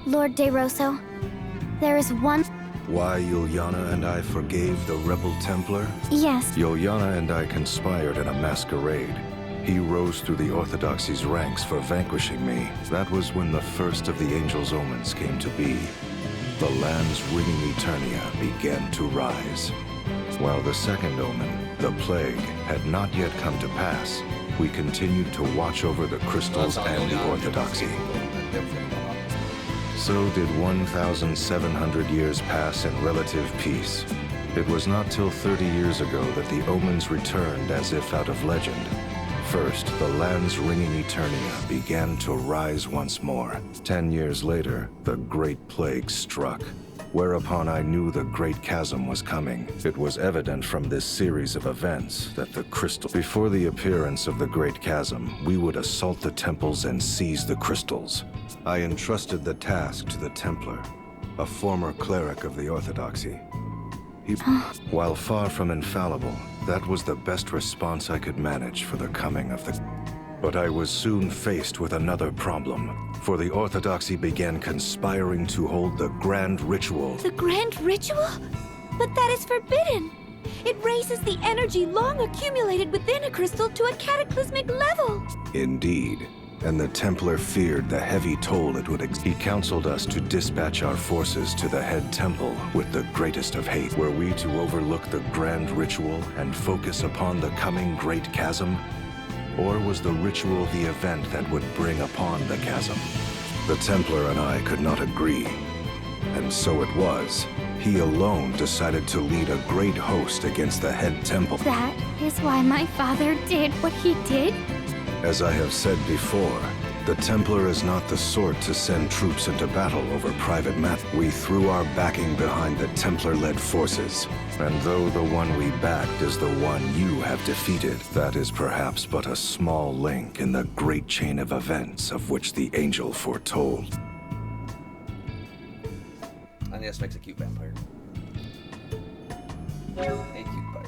G: Lord De Rosso, there is one...
D: Why Juliana and I forgave the rebel Templar?
G: Yes.
D: Juliana and I conspired in a masquerade. He rose through the Orthodoxy's ranks for vanquishing me. That was when the first of the Angel's Omens came to be. The land's ringing Eternia began to rise. While the second omen, the Plague, had not yet come to pass, we continued to watch over the crystals and the Orthodoxy. So did 1,700 years pass in relative peace. It was not till 30 years ago that the omens returned as if out of legend. first, the land's ringing Eternia began to rise once more. 10 years later, the Great Plague struck, whereupon I knew the Great Chasm was coming. It was evident from this series of events that the crystal... Before the appearance of the Great Chasm, we would assault the temples and seize the crystals. I entrusted the task to the Templar, a former cleric of the Orthodoxy. While far from infallible, that was the best response I could manage for the coming of the... But I was soon faced with another problem, for the Orthodoxy began conspiring to hold the Grand Ritual.
C: The Grand Ritual? But that is forbidden! It raises the energy long accumulated within a crystal to a cataclysmic level!
D: Indeed. And the Templar feared the heavy toll it would He counseled us to dispatch our forces to the head temple with the greatest of hate. Were we to overlook the Grand Ritual and focus upon the coming Great Chasm? Or was the ritual the event that would bring upon the chasm? The Templar and I could not agree. And so it was. He alone decided to lead a great host against the head temple.
G: That is why my father did what he did?
D: As I have said before, the Templar is not the sort to send troops into battle over private matters. We threw our backing behind the Templar-led forces, and though the one we backed is the one you have defeated, that is perhaps but a small link in the great chain of events of which the angel foretold.
A: And this makes a cute vampire. A cute vampire.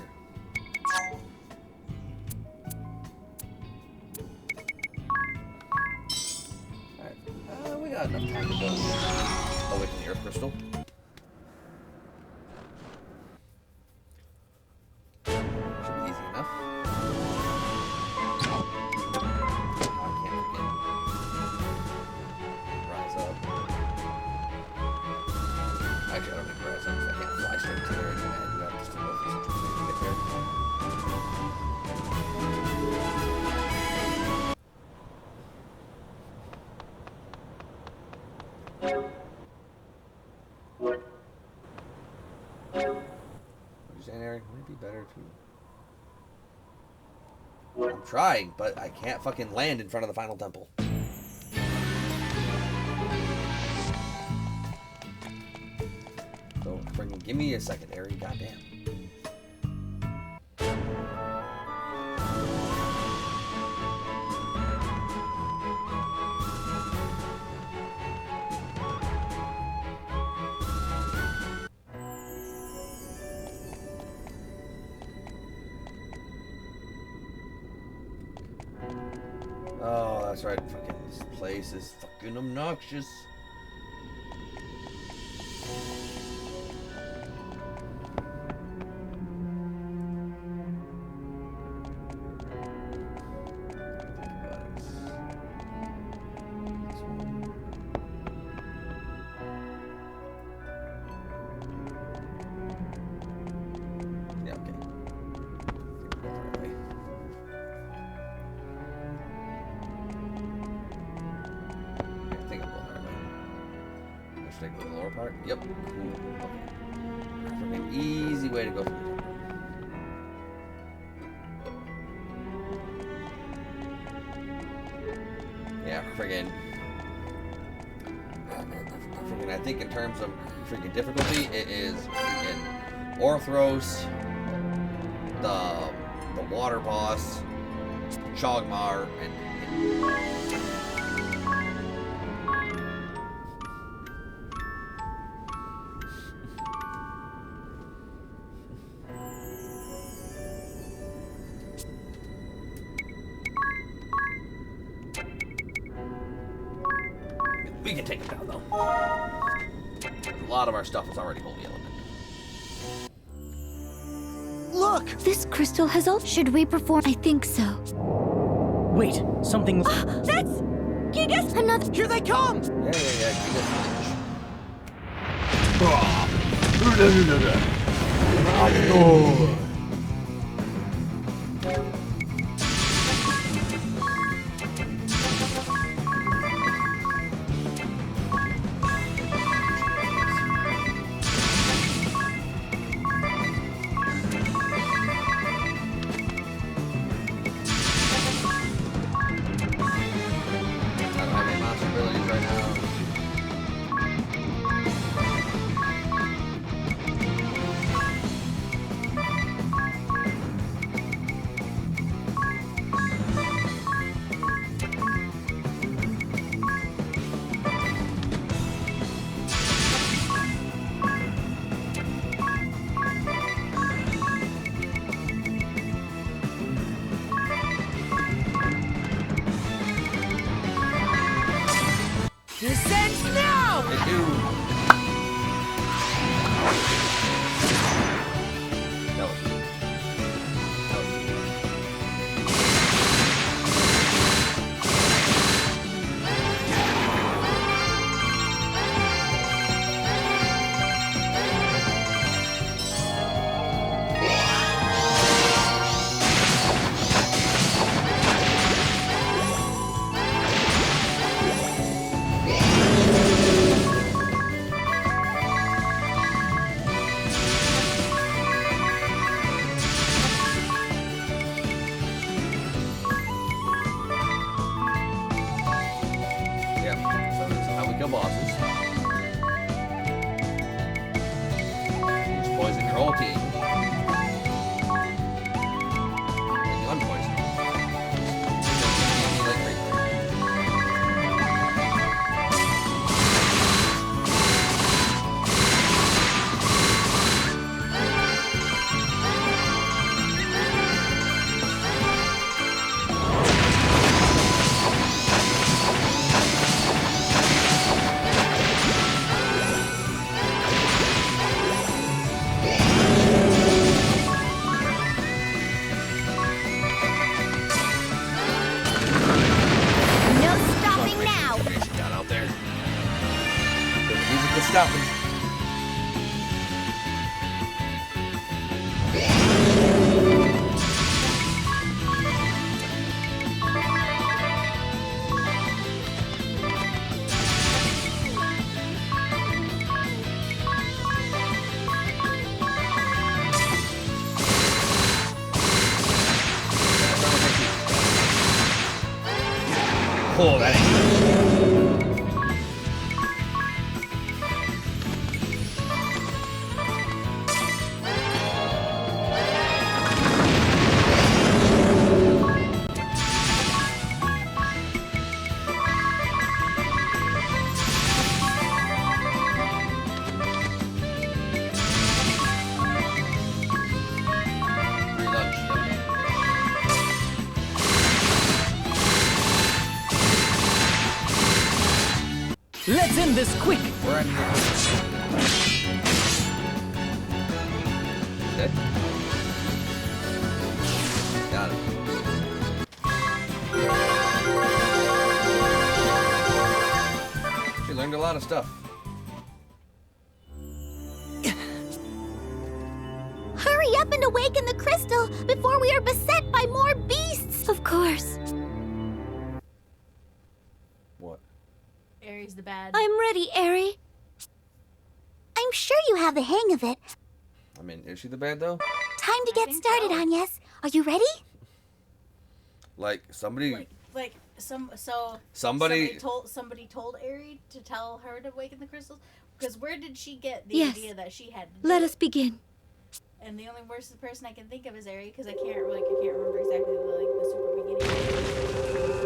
A: We got enough time to go away from the Earth Crystal. Should be easy enough. I can't forget. Rise up. Actually, I don't need to rise up because I can't fly straight to there anyway. I do have to still go through some tricks to get there. Would it be better to... I'm trying, but I can't fucking land in front of the final temple. So, freaking give me a second, Ari. Goddamn. Oh, that's right. Fucking this place is fucking obnoxious. Yeah, okay. Should I go to the lower part? Yep. Cool. Okay. Freaking easy way to go from the top. Yeah, friggin'. I think in terms of freaking difficulty, it is freaking Orthros, the water boss, Chogmar, and we can take it down, though. A lot of our stuff is already holy element.
C: Look! This crystal has all... Should we perform? I think so.
I: Wait, something...
C: That's... Gigas! Another...
E: Here they come!
A: Yeah, Gigas. Oh, that ain't free lunch.
I: Let's end this quick!
A: We're at Dead? Got it. She learned a lot of stuff.
G: Hurry up and awaken the crystal before we are beset by more beasts!
C: Of course.
A: What?
J: Aries the bad.
C: I'm ready, Eri.
G: I'm sure you have the hang of it.
A: I mean, is she the bad though?
G: Time to get
J: think
G: started,
J: so.
G: Agnes. Are you ready?
A: Like somebody, somebody
J: somebody told Aerie to tell her to awaken the crystals. Because where did she get the
C: Yes.
J: idea that she had to do
C: Let
J: it?
C: us begin.
J: And the only worst person I can think of is Aerie, because I can't remember exactly the super beginning.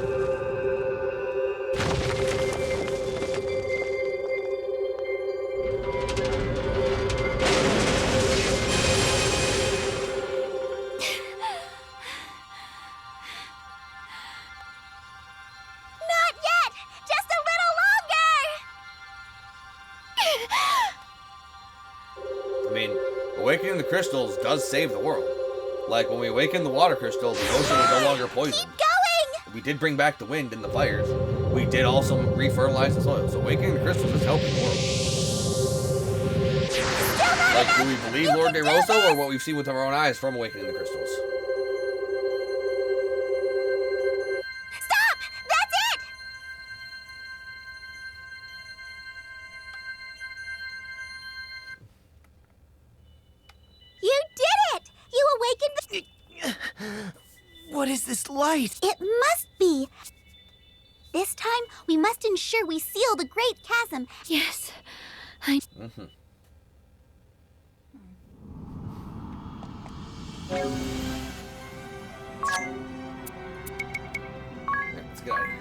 G: Not yet! Just a little longer!
A: I mean, awakening the crystals does save the world. Like when we awaken the water crystal, the ocean was no longer poisoned.
G: Keep going!
A: We did bring back the wind and the fires. We did also refertilize the soil. So awakening the crystals is helping the world. Like, do we believe Lord DeRosa or what we've seen with our own eyes from awakening the crystals?
G: Stop! That's it! You did it! You awakened the...
E: What is this light?
G: It must be. This time, we must ensure we seal the Great Chasm.
C: Yes.
A: Mm-hmm. Let's get out of here.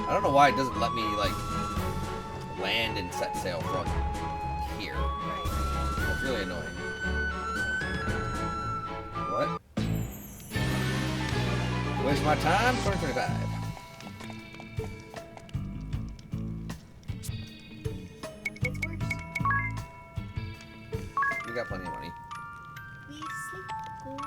A: I don't know why it doesn't let me, like, land and set sail from here. That's really annoying. What? Waste my time? 2025.
J: What's worse?
A: You got plenty of money.
J: We sleep all night.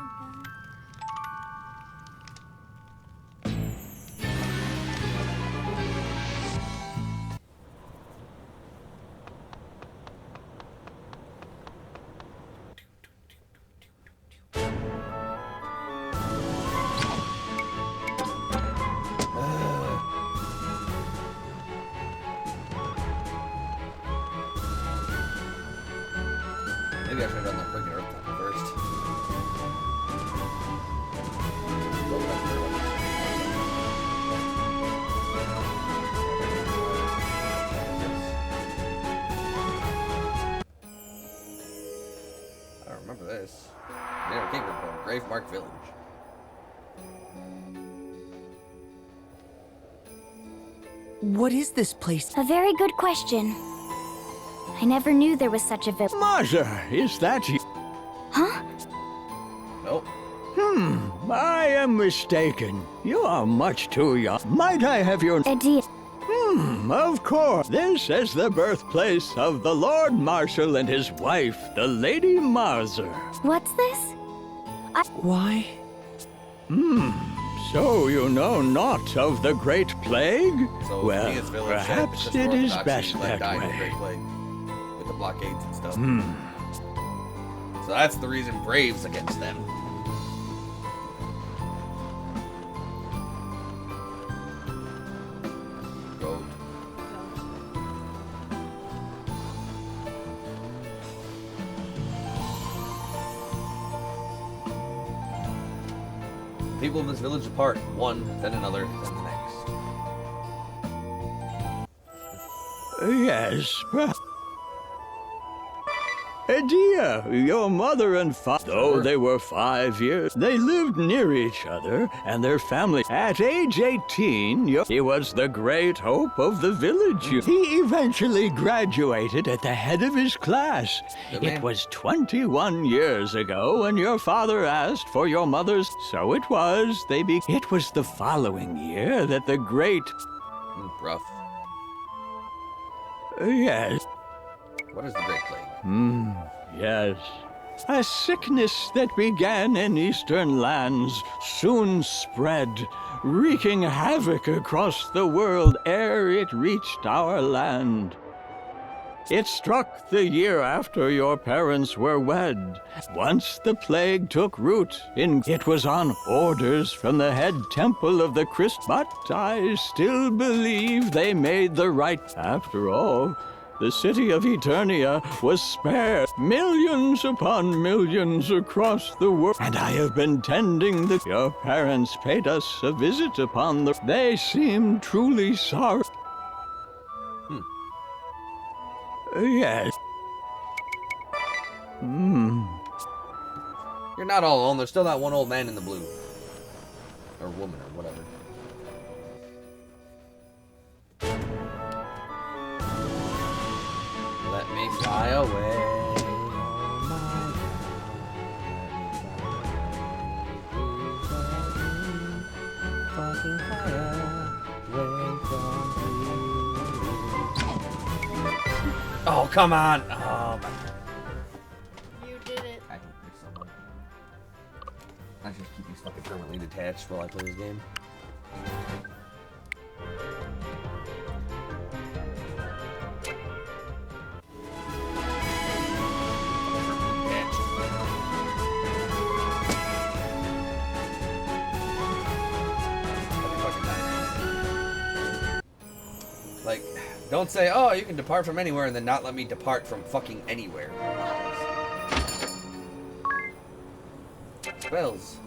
A: Maybe I should have done the freaking Earth Temple first. Oh, that's very well. I don't remember this. I never came from Gravemark Village.
E: What is this place?
F: A very good question. I never knew there was such a village.
K: Marza, is that you?
F: Huh?
A: Nope.
K: I am mistaken. You are much too young. Might I have your...
F: Idea.
K: Of course. This is the birthplace of the Lord Marshal and his wife, the Lady Marza.
F: What's this?
E: Why?
K: So you know naught of the Great Plague?
A: So
K: Well,
A: Mia's village said
K: perhaps
A: because
K: it
A: the
K: is
A: Orthodoxy
K: best
A: let
K: that
A: die in the
K: way.
A: Great Plague with the blockades and stuff. So that's the reason Brave's against them. Goat. people of this village depart, one, then another, then the next.
K: Yes, perhaps. Dear, your mother and father, though they were 5 years, they lived near each other and their family. At age 18, he was the great hope of the village. He eventually graduated at the head of his class. It was 21 years ago when your father asked for your mother's. So it was. It was the following year that the great.
A: Rough.
K: Yes.
A: What is the Great Plague?
K: Yes. A sickness that began in eastern lands soon spread, wreaking havoc across the world ere it reached our land. It struck the year after your parents were wed. Once the plague took root, it was on orders from the head temple of the Christ. But I still believe they made the right. After all, the city of Eternia was spared, millions upon millions across the world. And I have been tending the. Your parents paid us a visit upon the. They seemed truly sorry. Yes.
A: You're not all alone. There's still that one old man in the blue. Or woman, or whatever. Let me fly away. Fucking fire away from you. Oh, come on. Oh, my.
J: You did it.
A: I hate this so much. I should keep these fucking permanently detached while I play this game. Like, don't say, oh, you can depart from anywhere, and then not let me depart from fucking anywhere. Spells.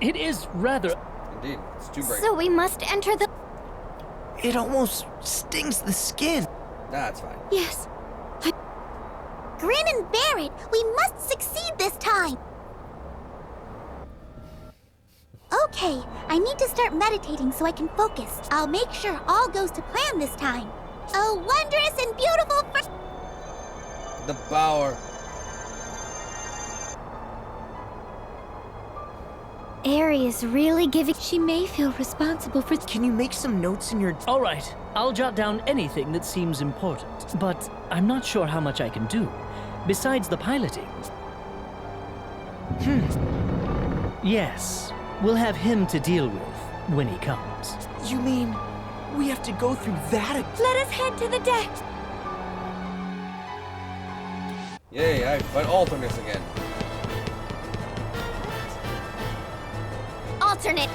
I: It is rather...
A: Indeed, it's too bright.
G: So we must enter the...
E: It almost stings the skin.
A: That's fine.
G: Yes. Grin and bear it. We must succeed this time. Okay, I need to start meditating so I can focus. I'll make sure all goes to plan this time. A wondrous and beautiful
A: The Bower.
C: Aerie is really giving. She may feel responsible for.
E: Can you make some notes in your.
I: All right, I'll jot down anything that seems important, but I'm not sure how much I can do, besides the piloting. Yes, we'll have him to deal with when he comes.
E: You mean we have to go through that?
C: Let us head to the deck.
A: Yay, I fight alternates again.
G: alternate.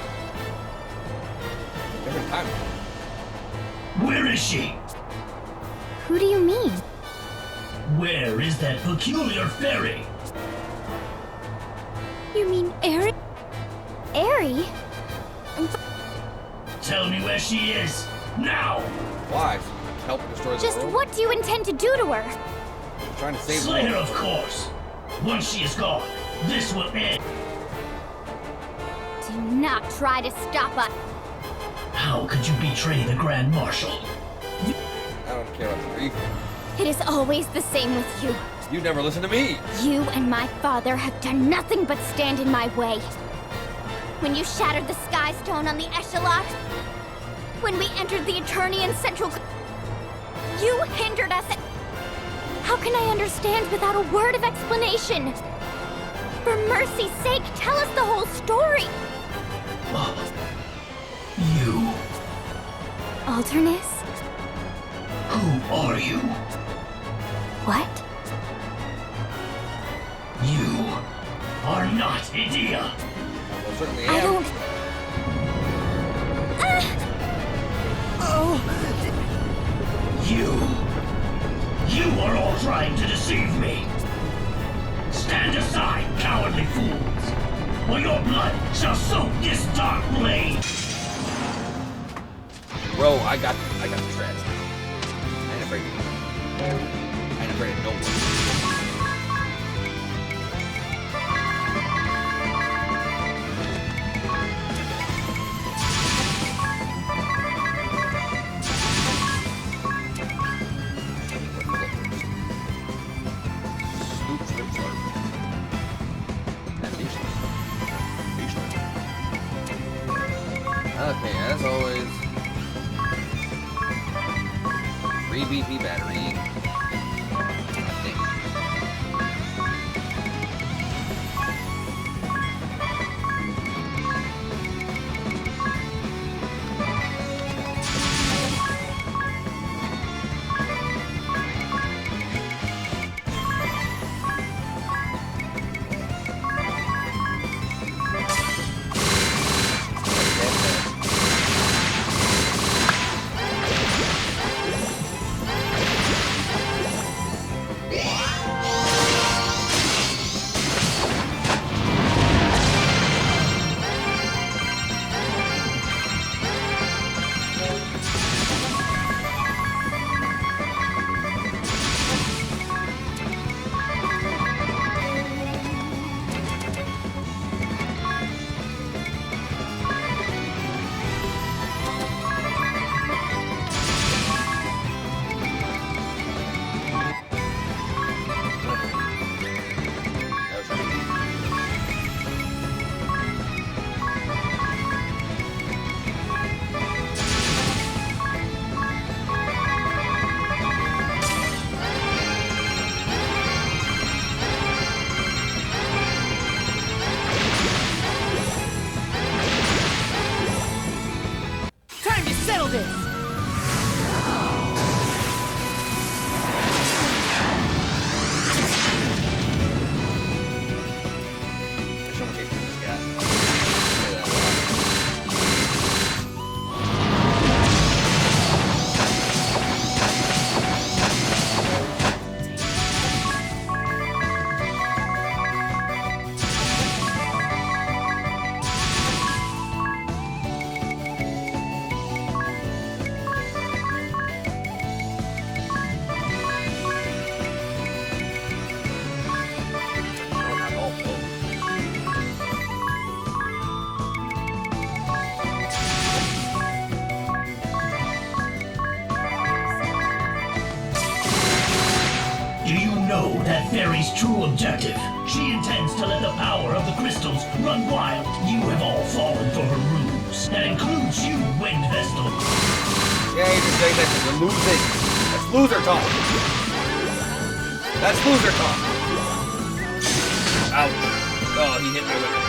A: Different time.
L: Where is she?
C: Who do you mean?
L: Where is that peculiar fairy?
C: You mean Aerie? Aerie?
L: Tell me where she is, now!
A: Why? Help destroy the
G: Just
A: world?
G: what do you intend to do to her?
A: I'm trying to save the
L: Slay her,
A: world.
L: of course. Once she is gone, this will end.
G: Do not try to stop us.
L: How could you betray the Grand Marshal?
A: I don't care about the grief.
G: It is always the same with you.
A: You never listen to me.
G: You and my father have done nothing but stand in my way. When you shattered the Sky Stone on the Echelon, when we entered the Eternian Central, you hindered us. How can I understand without a word of explanation? For mercy's sake, tell us the whole story!
L: You.
G: Alternus?
L: Who are you?
G: What?
L: You are not Edea.
A: Well, certainly
G: I don't...
L: You are all trying to deceive me. Stand aside, cowardly fools, or your blood shall soak this dark blade.
A: Bro, I got the shreds. I ain't afraid of you. I ain't afraid of no one. Okay, as always, 3 BP battery. I think.
E: Time to settle this!
A: There's so much HP this guy. Say that a lot. Oh, not all close.
L: Do you know that Fairy's true objective? She intends to let the power of the crystals run wild. You have all fallen for her ruse. That includes you, Wind Vestal.
A: Yeah, you're just saying that because you're losing. That's loser talk. That's loser talk. Ouch. Oh, he hit me with it.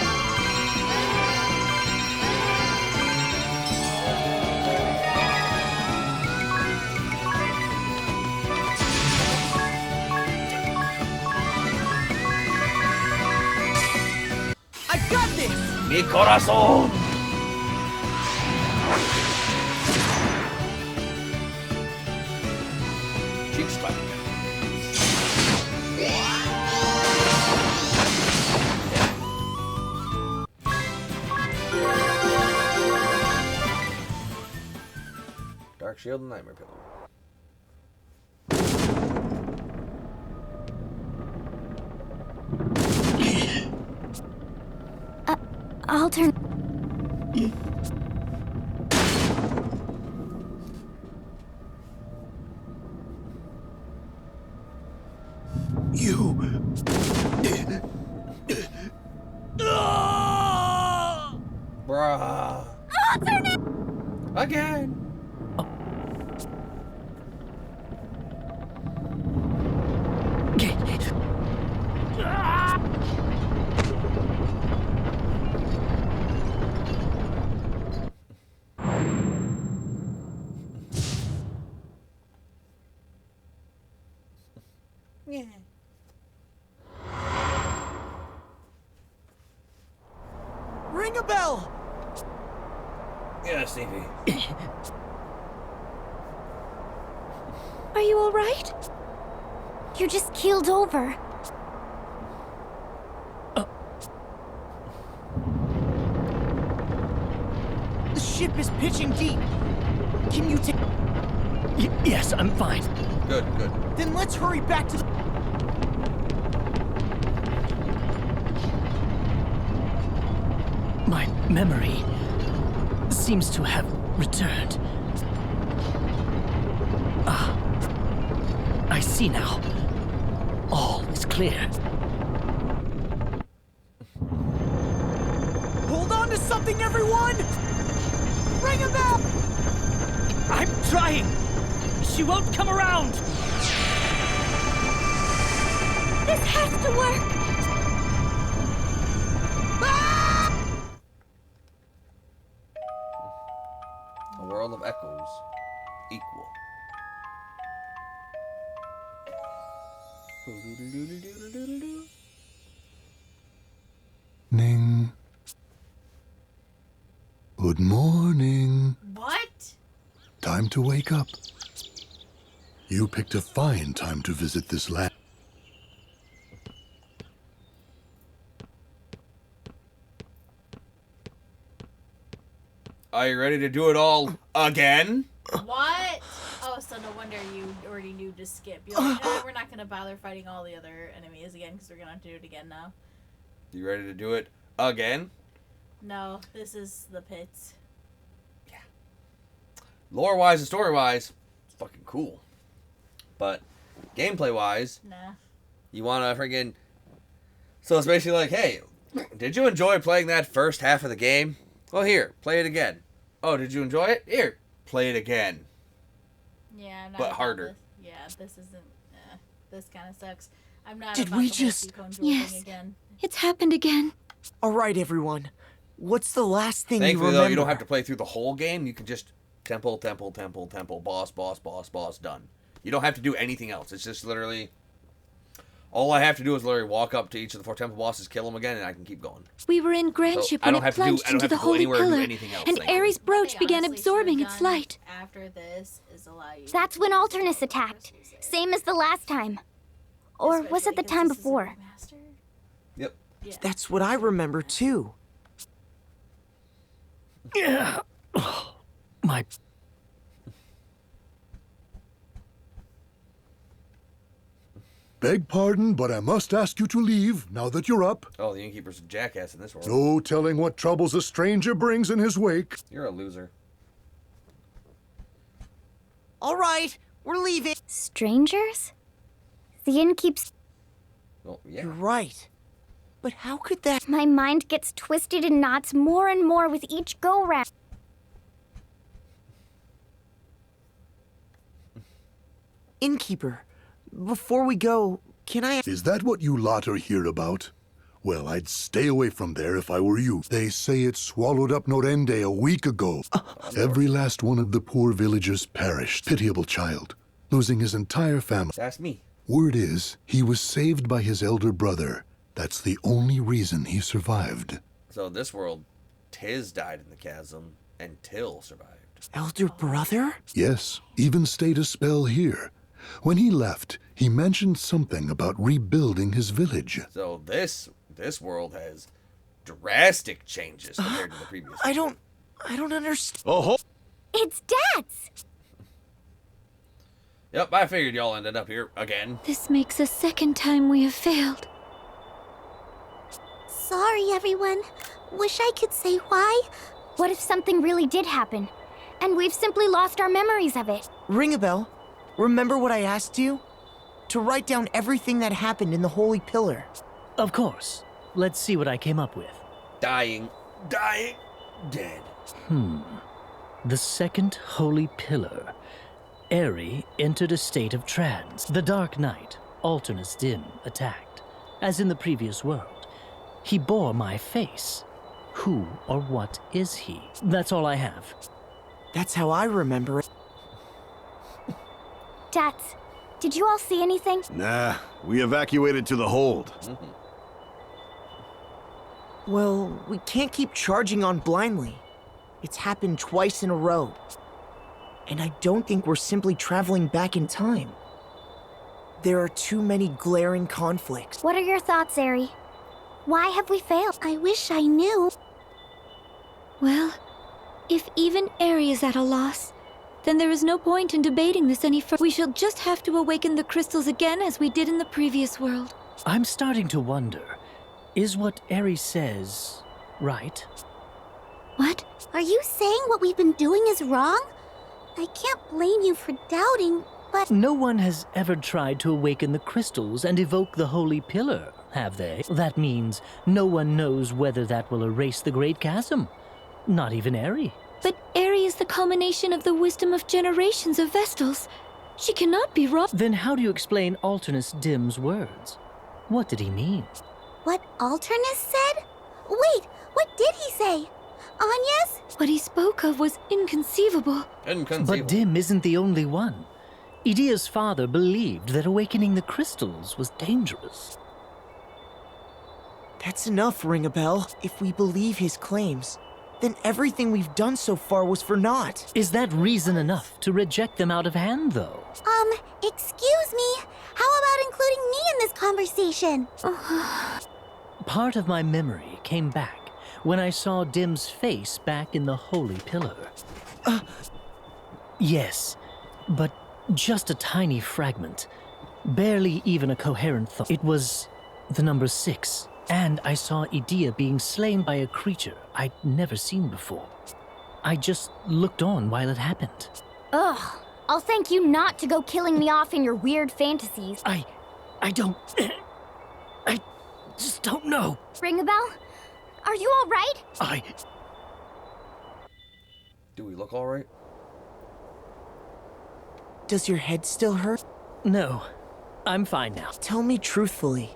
E: I got this!
A: Mi corazón. Cheeks clap. Dark Shield and Nightmare Pillow.
G: Altern...
B: You.
A: Bruh. Again.
E: Ring a bell!
A: Yeah, Stevie.
C: Are you all right?
G: You're just keeled over.
E: The ship is pitching deep. Can you take...
I: Yes, I'm fine.
A: Good, good.
E: Then let's hurry back to the...
I: My memory seems to have returned. Ah, I see now. All is clear.
E: Hold on to something, everyone! Ring a bell!
I: I'm trying! She won't come around!
C: This has to work!
A: A world of echoes. Equal.
D: Ning. Good morning.
J: What?
M: Time to wake up. You picked a fine time to visit this land.
A: Are you ready to do it all again?
J: What? Oh, so no wonder you already knew to skip. You're like, we're not gonna bother fighting all the other enemies again because we're gonna have to do it again now.
A: You ready to do it again?
J: No, this is the pits.
A: Lore-wise and story-wise, it's fucking cool. But gameplay-wise,
J: Nah.
A: you want to friggin'... So it's basically like, hey, did you enjoy playing that first half of the game? Well, here, play it again. Oh, did you enjoy it? Here, play it again.
J: Yeah, I'm not
A: But
J: about
A: harder.
J: This. Yeah, this isn't... this kind of sucks. I'm not
E: Did
J: about
E: we
J: the whole
E: just...
J: keep on joking
C: Yes.
J: again.
C: It's happened again.
E: All right, everyone. What's the last thing you
A: Thankfully,
E: remember?
A: though, you don't have to play through the whole game. You can just temple, temple, temple, temple, boss, boss, boss, boss, done. You don't have to do anything else. It's just literally... All I have to do is literally walk up to each of the 4 temple bosses, kill them again, and I can keep going.
C: We were in Grandship
A: I
C: when
A: don't
C: it
A: have to do-
C: plunged
A: I don't
C: into
A: have
C: the
A: to go
C: Holy
A: anywhere or do
C: Pillar,
A: anything else,
C: and
A: thank you.
C: Ares' brooch
J: They
C: began
J: honestly
C: absorbing
J: should've
C: its
J: done
C: light.
J: After this is allow you.
G: That's when Alternus attacked. Same as the last time. Or was it the time before?
A: Yep.
J: Yeah.
E: That's what I remember, too.
I: Yeah. My...
M: Beg pardon, but I must ask you to leave now that you're up.
A: Oh, the Innkeeper's a jackass in this world.
M: No telling what troubles a stranger brings in his wake.
A: You're a loser.
E: All right, we're leaving.
G: Strangers? The inn keeps...
A: Well, yeah.
E: You're right. But how could that...
G: My mind gets twisted in knots more and more with each go-round.
E: Innkeeper, before we go, can I...
M: Is that what you lot are here about? Well, I'd stay away from there if I were you. They say it swallowed up Norende a week ago. Every last one of the poor villagers perished. Pitiable child, losing his entire family.
A: That's me.
M: Word is, he was saved by his elder brother. That's the only reason he survived.
A: So in this world, Tiz died in the chasm, and Till survived.
E: Elder brother?
M: Yes, even stayed a spell here. When he left, he mentioned something about rebuilding his village.
A: So this world has drastic changes compared to the previous.
E: I don't understand.
M: Oh,
G: It's Dad's!
A: Yep, I figured y'all ended up here again.
C: This makes the second time we have failed.
G: Sorry, everyone. Wish I could say why. What if something really did happen, and we've simply lost our memories of it?
E: Ring a bell. Remember what I asked you? To write down everything that happened in the Holy Pillar.
I: Of course. Let's see what I came up with.
A: Dying, dead.
I: The second Holy Pillar. Eri entered a state of trance. The Dark Knight, Alternus Dim, attacked. As in the previous world, he bore my face. Who or what is he? That's all I have.
E: That's how I remember it.
G: Dats, did you all see anything?
N: Nah, we evacuated to the hold.
E: Well, we can't keep charging on blindly. It's happened twice in a row. And I don't think we're simply traveling back in time. There are too many glaring conflicts.
G: What are your thoughts, Eri? Why have we failed? I wish I knew.
C: Well, if even Eri is at a loss, then there is no point in debating this any further. We shall just have to awaken the crystals again as we did in the previous world.
I: I'm starting to wonder, is what Eri says right?
C: What?
G: Are you saying what we've been doing is wrong? I can't blame you for doubting, but...
I: No one has ever tried to awaken the crystals and evoke the Holy Pillar, have they? That means no one knows whether that will erase the Great Chasm. Not even Eri.
C: But Eri is the culmination of the wisdom of generations of Vestals. She cannot be wrong.
I: Then how do you explain Alternus Dim's words? What did he mean?
G: What Alternus said? Wait, what did he say? Anya's?
C: What he spoke of was inconceivable.
I: But Dim isn't the only one. Idia's father believed that awakening the crystals was dangerous.
E: That's enough, Ring-a-Bell. If we believe his claims, then everything we've done so far was for naught.
I: Is that reason enough to reject them out of hand, though?
G: Excuse me? How about including me in this conversation?
I: Part of my memory came back when I saw Dim's face back in the Holy Pillar. Yes, but just a tiny fragment. Barely even a coherent thought. It was the number 6. And I saw Idia being slain by a creature I'd never seen before. I just looked on while it happened.
G: Ugh. I'll thank you not to go killing me off in your weird fantasies.
I: I don't... I just don't know.
G: Ring-a-Bell? Are you all right?
A: Do we look all right?
E: Does your head still hurt?
I: No, I'm fine now.
E: Tell me truthfully.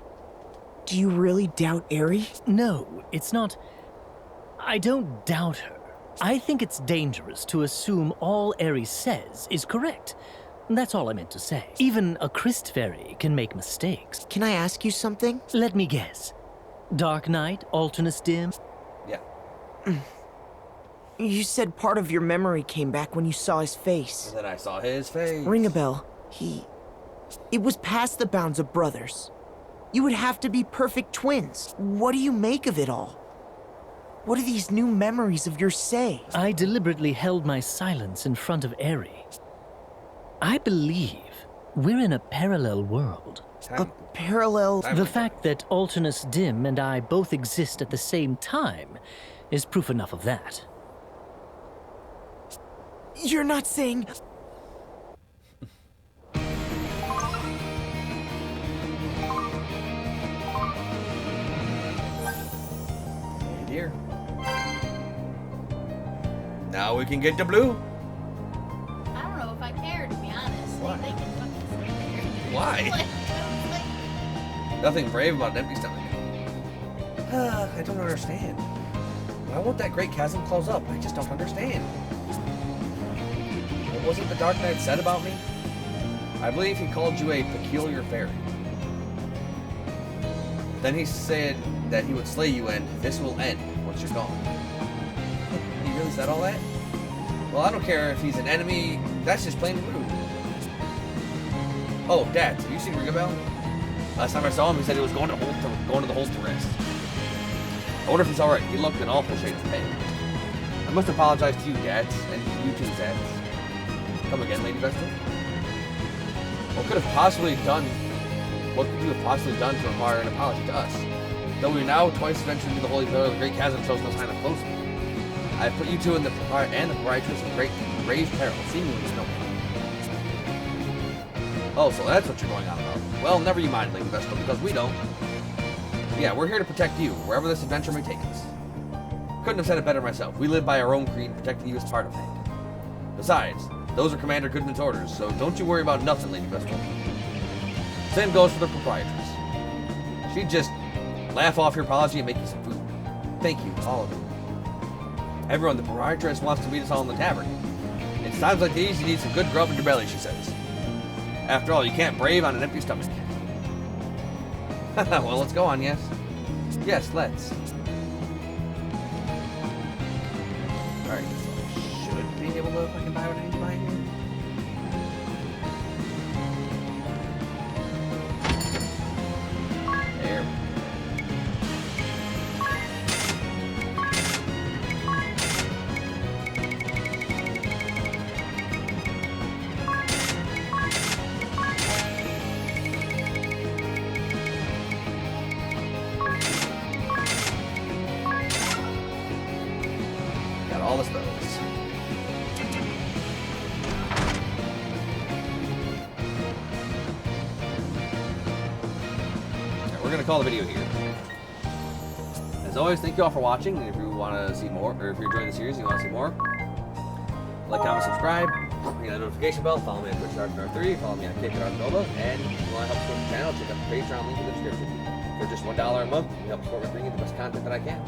E: Do you really doubt Eri?
I: No, it's not... I don't doubt her. I think it's dangerous to assume all Eri says is correct. That's all I meant to say. Even a Christ Fairy can make mistakes.
E: Can I ask you something?
I: Let me guess. Dark Knight, Alternus Dim?
A: Yeah.
E: You said part of your memory came back when you saw his face.
A: And then I saw his face.
E: Ring-a-Bell. It was past the bounds of brothers. You would have to be perfect twins. What do you make of it all? What do these new memories of yours say?
I: I deliberately held my silence in front of Eri. I believe we're in a parallel world.
E: A parallel...
I: The fact that Alternus Dim and I both exist at the same time is proof enough of that.
E: You're not saying...
A: Hey dear. Now we can get to blue.
J: I don't know if I care, to be honest.
A: Why?
J: They can fucking stay there.
A: Why? Nothing brave about an empty stomach. I don't understand. Why won't that great chasm close up? I just don't understand. What wasn't the Dark Knight said about me? I believe he called you a peculiar fairy. Then he said that he would slay you and this will end once you're gone. He really said all that? Well, I don't care if he's an enemy. That's just plain rude. Oh, Dad, have you seen Ring-a-Bell? Last time I saw him, he said he was going to the Holt to rest. I wonder if he's alright. He looked an awful shade of pale. I must apologize to you, Dads, and you too, Dads. Come again, Lady Vestal. What could you have possibly done to require an apology to us? Though we are now twice ventured into the Holy Pillar, the Great Chasm shows no sign of closing. I have put you two and the proprietress in grave peril, seemingly with no harm. Oh, so that's what you're going on about. Well, never you mind, Lady Vestal, because we don't. Yeah, we're here to protect you, wherever this adventure may take us. Couldn't have said it better myself. We live by our own creed, protecting you is part of that. Besides, those are Commander Goodman's orders, so don't you worry about nothing, Lady Vestal. Same goes for the proprietress. She'd just laugh off your apology and make you some food. Thank you, all of you. Everyone, the proprietress wants to meet us all in the tavern. In times like these, you need some good grub in your belly, she says. After all, you can't brave on an empty stomach. Well, let's go on, yes? Yes, let's. Boba if I can buy what I need to buy here. There. Got all the spells. We're gonna call the video here. As always, thank you all for watching. And if you want to see more, or if you're enjoying the series and you want to see more, like, comment, subscribe, hit the notification bell, follow me on Twitch Dark3, follow me on KKDarkNova, and if you want to help support the channel, check out the Patreon link in the description. For just $1 a month, you help support me bringing the best content that I can.